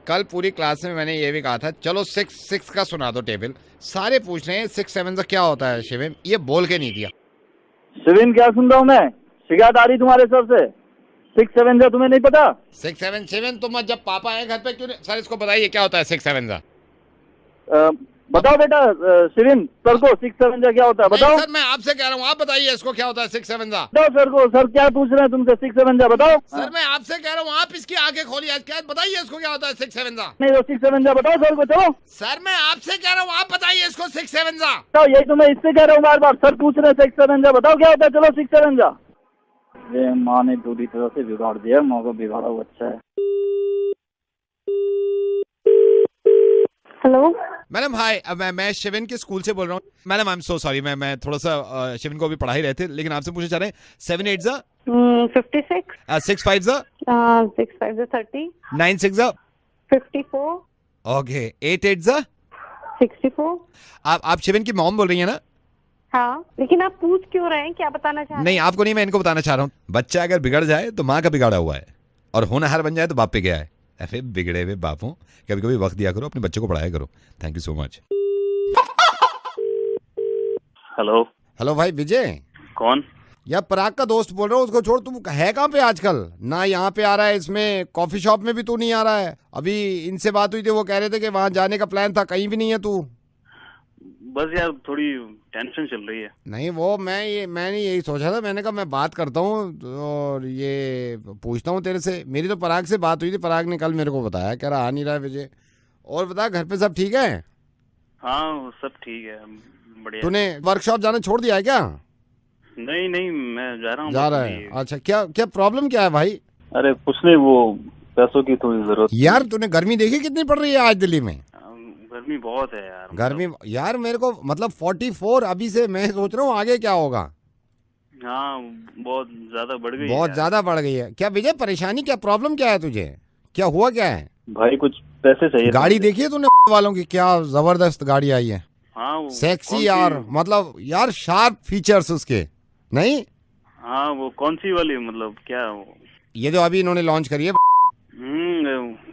कल पूरी क्लास में मैंने ये भी कहा था, चलो 6 का सुना दो टेबल। सारे पूछ रहे हैं 6 7 क्या होता है शिविम, ये बोल के नहीं दिया। शिविम क्या सुन रहा हूँ मैं, शिकायत आ रही तुम्हारे सर से। 6 7 तुम्हें नहीं पता? 6 7 शिविम तुम जब पापा आए घर पे क्यों नहीं? सर इसको बताइए क्या होता है 6 7? बताओ बेटा शिविम सर को 6 7 क्या होता है, बताओ। सर मैं आपसे कह रहा हूँ, आप बताइए इसको क्या होता है 6 7? बताओ सर को, सर क्या पूछ रहे हैं तुमसे 6 7 बताओ। सर मैं आपसे कह रहा हूँ, आप इसकी आंखें खोलिए, आज क्या बताइए इसको क्या होता है 6 7? नहीं तो 6 7 बताओ सर को, चलो। सर मैं आपसे कह रहा हूँ, आप बताइए इसको 6 7। बताओ, यही तो मैं इससे कह रहा हूँ बार बार, सर पूछ रहे हैं 6 7 बताओ क्या होता है, चलो 6 7। ये माँ ने पूरी तरह से बिगाड़ दिया, माँ को बिगाड़ा हुआ अच्छा है। हेलो मैडम हाय, मैं शिविन के स्कूल से बोल रहा हूँ। Madam I am so sorry, मैं थोड़ा सा शिविन को अभी पढ़ा ही रहे थे, लेकिन आपसे पूछना चाह रहे हैं 7 8 56 6 5 6 5 30 9 6 54 ओके 8 8 64। आप शिविन की मॉम बोल रही है ना? हाँ, लेकिन आप पूछ क्यों रहे हैं, क्या बताना चाह रहे हैं? नहीं आपको नहीं, मैं इनको बताना चाह रहा हूँ। बच्चा अगर बिगड़ जाए तो माँ का बिगाड़ा हुआ है, और होनहार बन जाए तो बाप पे गया है। ऐसे बिगड़े हुए बापों कभी कभी वक्त दिया करो, अपने बच्चे को पढ़ाया करो। Thank you so much. Hello भाई विजय। कौन? यार पराग का दोस्त बोल रहा हूँ, उसको छोड़। तुम है कहाँ पे आजकल? ना यहाँ पे आ रहा है, इसमें कॉफी शॉप में भी तू नहीं आ रहा है। अभी इनसे बात हुई थी, वो कह रहे थे कि वहाँ जाने का प्लान था, कहीं भी नहीं है तू। बस यार थोड़ी टेंशन चल रही है। नहीं वो मैंने यही सोचा था, मैंने कहा मैं बात करता हूँ और ये पूछता हूँ तेरे से। मेरी तो पराग से बात हुई थी, पराग ने कल मेरे को बताया, कह रहा आ नहीं रहा विजय। और बता घर पे सब ठीक है? हाँ सब ठीक है, बढ़िया। तूने वर्कशॉप जाना छोड़ दिया है क्या? नहीं मैं जा रहा हूँ। जा रहा है? अच्छा क्या प्रॉब्लम क्या है भाई? अरे कुछ नहीं, वो पैसों की थोड़ी जरूरत। यार तूने गर्मी देखी कितनी पड़ रही है आज दिल्ली में? गर्मी बहुत है यार। गर्मी यार मेरे को मतलब 44 अभी से, मैं सोच रहा हूँ आगे क्या होगा। हाँ बहुत ज्यादा बढ़ गई, बहुत ज्यादा बढ़ गई है। क्या विजय परेशानी, क्या प्रॉब्लम क्या है तुझे? क्या हुआ क्या है? भाई कुछ पैसे चाहिए। गाड़ी देखी है तूने वालों की? क्या जबरदस्त गाड़ी आई है। हाँ सेक्सी यार, मतलब यार शार्प फीचर्स उसके। नहीं हाँ वो कौन सी वाली, मतलब क्या वो? ये जो अभी इन्होंने लॉन्च करी है।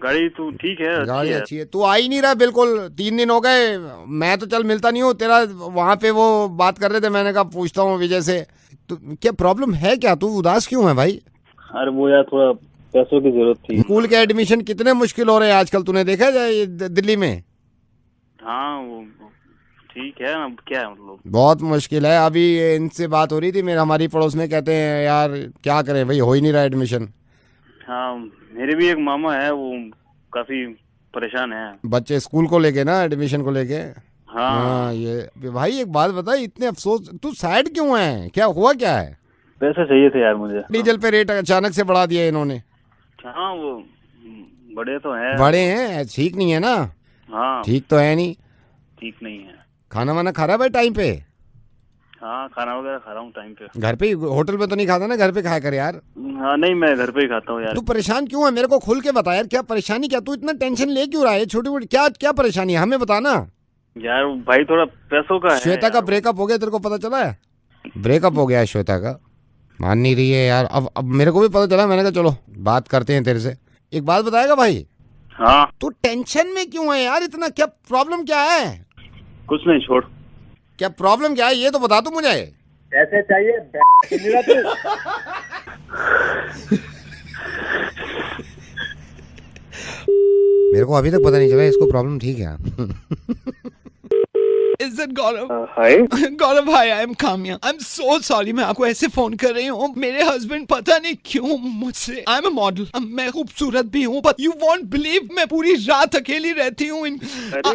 गाड़ी तो ठीक है, गाड़ी अच्छी है। तू आ ही नहीं रहा बिल्कुल, 3 दिन हो गए। मैं तो चल मिलता नहीं हूँ तेरा, वहाँ पे वो बात कर रहे थे, मैंने कहा पूछता हूँ विजय से। तो क्या प्रॉब्लम है क्या, तू उदास क्यों है भाई? अरे वो यार थोड़ा पैसों की जरूरत थी। स्कूल के एडमिशन कितने मुश्किल हो रहे हैं आजकल, तूने देखा है दिल्ली में? हाँ वो ठीक है, अब क्या मतलब बहुत मुश्किल है। अभी इनसे बात हो रही थी, मेरे हमारी पड़ोस में, कहते हैं यार क्या करें भाई, हो ही नहीं रहा एडमिशन। हाँ मेरे भी एक मामा है, वो काफी परेशान है बच्चे स्कूल को लेके ना, एडमिशन को लेके। हाँ ये भाई एक बात बता, इतने अफसोस, तू सैड क्यों है, क्या हुआ क्या है? पैसे चाहिए थे यार मुझे। डीजल पे रेट अचानक से बढ़ा दिया इन्होंने। हाँ वो बड़े तो हैं। बड़े हैं, ठीक नहीं है ना? हाँ ठीक तो है नहीं। ठीक नहीं है। खाना वाना खा रहा है भाई टाइम पे? हाँ खाना वगैरह खा रहा हूँ टाइम पे। घर पे? होटल में तो नहीं खाता ना, घर पे खाया कर यार। हाँ नहीं मैं घर पे ही खाता हूँ यार। तू परेशान क्यों है, मेरे को खुल के बता यार, क्या परेशानी, क्या तू इतना टेंशन ले क्यों रहा है? छोटी मोटी क्या परेशानी है, हमें बताना यार। भाई थोड़ा पैसों का है। श्वेता का ब्रेकअप हो गया, तेरे को पता चला है? ब्रेकअप हो गया है श्वेता का, मान नहीं रही है यार। अब मेरे को भी पता चला, मैंने कहा चलो बात करते हैं तेरे से। एक बात बताएगा भाई? हाँ। तू टेंशन में क्यों है यार इतना, क्या प्रॉब्लम क्या है? कुछ नहीं, छोड़। क्या प्रॉब्लम क्या है ये तो बता तू मुझे। पैसे चाहिए मेरे को अभी तक पता नहीं चला इसको प्रॉब्लम ठीक है। Is it Gaurav? Hi. Gaurav, hi, I am Kamya. I'm so sorry, मैं आपको ऐसे फोन कर रही हूँ। मेरे हस्बैंड पता नहीं क्यों मुझसे, I'm a model, मैं खूबसूरत भी हूँ, but you won't believe मैं पूरी रात अकेली रहती हूँ।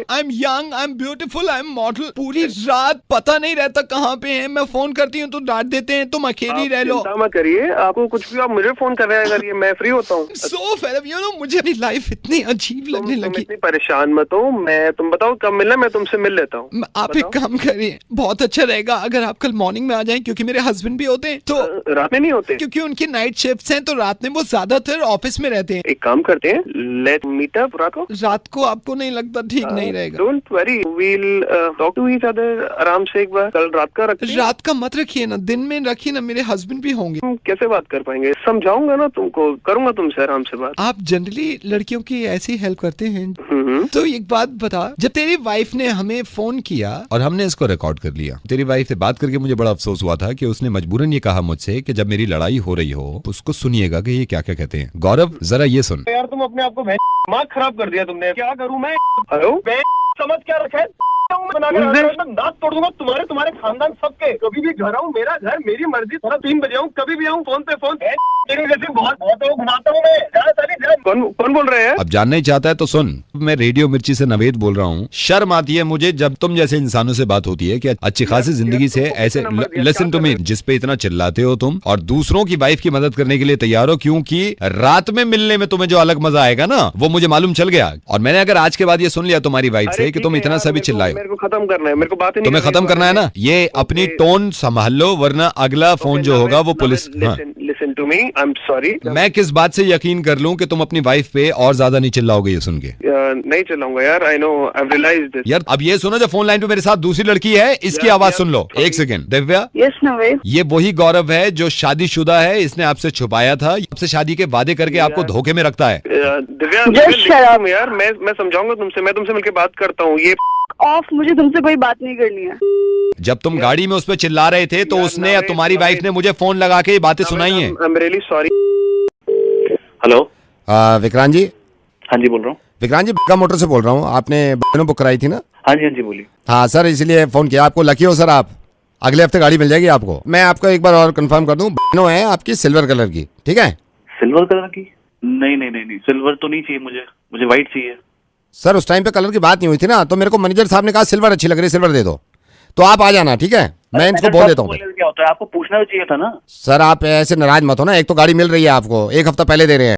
I'm young, I'm beautiful, I'm model। पूरी रात पता नहीं रहता कहाँ पे है, मैं फोन करती हूँ तो डांट देते हैं तुम अकेली रह लो। चिंता मत करिए, आपको कुछ भी, आप मुझे फोन कर रहे हैं करिए, मैं फ्री होता हूँ। So fed up, you know, मुझे अपनी लाइफ इतनी अजीब लगने लगी। इतनी परेशान मत हो, तुम बताओ कब मिलना, मैं तुमसे मिल लेता हूँ। आप एक काम करिए, बहुत अच्छा रहेगा अगर आप कल मॉर्निंग में आ जाएं, क्योंकि मेरे हस्बैंड भी होते हैं तो रात में नहीं होते, क्योंकि उनकी नाइट शिफ्ट्स हैं, तो रात में वो ज्यादातर ऑफिस में रहते हैं। एक काम करते हैं, लेट्स मीट अप रात को आपको नहीं लगता ठीक नहीं रहेगा? Don't worry, we'll talk to each other आराम से एक बार। कल रात का रखते हैं। रात का मत रखिए ना, दिन में रखिए ना, मेरे हस्बैंड भी होंगे। कैसे बात कर पाएंगे? समझाऊंगा ना तुमको, करूंगा तुमसे आराम से बात। आप जनरली लड़कियों की ऐसी हेल्प करते हैं। तो एक बात बता, जब तेरी वाइफ ने हमें फोन किया और हमने इसको रिकॉर्ड कर लिया, तेरी वाइफ से बात करके मुझे बड़ा अफसोस हुआ था कि उसने मजबूरन ये कहा मुझसे कि जब मेरी लड़ाई हो रही हो उसको सुनिएगा कि ये क्या क्या कहते हैं। गौरव जरा ये सुन। यार तुम अपने आप को दिमाग खराब कर दिया तुमने। क्या करूं मैं? हेलो, समझ क्या रखा है? नाक तोड़ दूंगा तुम्हारे खानदान सबके। कभी भी घर आऊँ, मेरा घर, मेरी मर्जी, थोड़ा 3 बजे आऊँ, कभी भी आऊँ, फोन पे फोन। बहुत घुमाता हूँ मैं। कौन बोल रहे हैं? अब जानना ही चाहता है तो सुन, मैं रेडियो मिर्ची से नवेद बोल रहा हूँ। शर्म आती है मुझे जब तुम जैसे इंसानों से बात होती है कि अच्छी खासी जिंदगी से ऐसे। लिसन टू मी, जिस पे इतना चिल्लाते हो तुम और दूसरों की वाइफ की मदद करने के लिए तैयार हो, क्योंकि रात में मिलने में तुम्हें जो अलग मजा आएगा ना, वो मुझे मालूम चल गया। और मैंने अगर आज के बाद ये सुन लिया तुम्हारी वाइफ से कि तुम इतना सा भी चिल्लाए, मेरे को खत्म करना है, मेरे को बात ही नहीं तुम्हें खत्म करना है ना, ये अपनी टोन संभाल लो, वरना अगला फोन जो होगा वो police. Listen to me, I am sorry. मैं किस बात से यकीन कर लूं कि तुम अपनी वाइफ पे और ज्यादा नहीं चिल्लाओगे ये सुन के? नहीं चिल्लाऊंगा यार, I know, I have realised this. यार अब ये सुनो, जो फोन लाइन पे मेरे साथ दूसरी लड़की है, इसकी आवाज सुन लो। एक सेकंड। दिव्या, यस नवेद, ये वही गौरव है जो शादीशुदा है, इसने आपसे छुपाया था, आपसे शादी के वादे करके आपको धोखे में रखता है। दिव्या यार, मैं समझाऊंगा तुमसे, मैं तुमसे मिलकर बात करता हूँ। ये ऑफ, मुझे तुमसे कोई बात नहीं करनी है। जब तुम गाड़ी में उस पर चिल्ला रहे थे तो उसने या तुम्हारी वाइफ ने मुझे फोन लगा के ये बातें सुनाई हैं। I am really sorry. Hello, Vikrant ji? हाँ जी, बोल रहा हूँ। विक्रांत जी, बिका मोटर से बोल रहा हूँ। आपने बुक कराई थी ना? हाँ जी बोलिए। हाँ सर, इसलिए फोन किया आपको। लकी हो सर आप, अगले हफ्ते गाड़ी मिल जाएगी आपको। मैं आपको एक बार और कंफर्म कर दूं, बनो है आपकी सिल्वर कलर की, ठीक है? सिल्वर कलर की? नहीं, सिल्वर तो नहीं चाहिए मुझे व्हाइट चाहिए। सर उस टाइम पे कलर की बात नहीं हुई थी ना, तो मेरे को मैनेजर साहब ने कहा सिल्वर अच्छी लग रही है, सिल्वर दे दो। तो आप आ जाना, ठीक है? मैं इनको बोल देता हूँ। क्या होता है, आपको पूछना भी चाहिए था ना। सर आप ऐसे नाराज मत हो ना, एक तो गाड़ी मिल रही है आपको, एक हफ्ता पहले दे रहे हैं।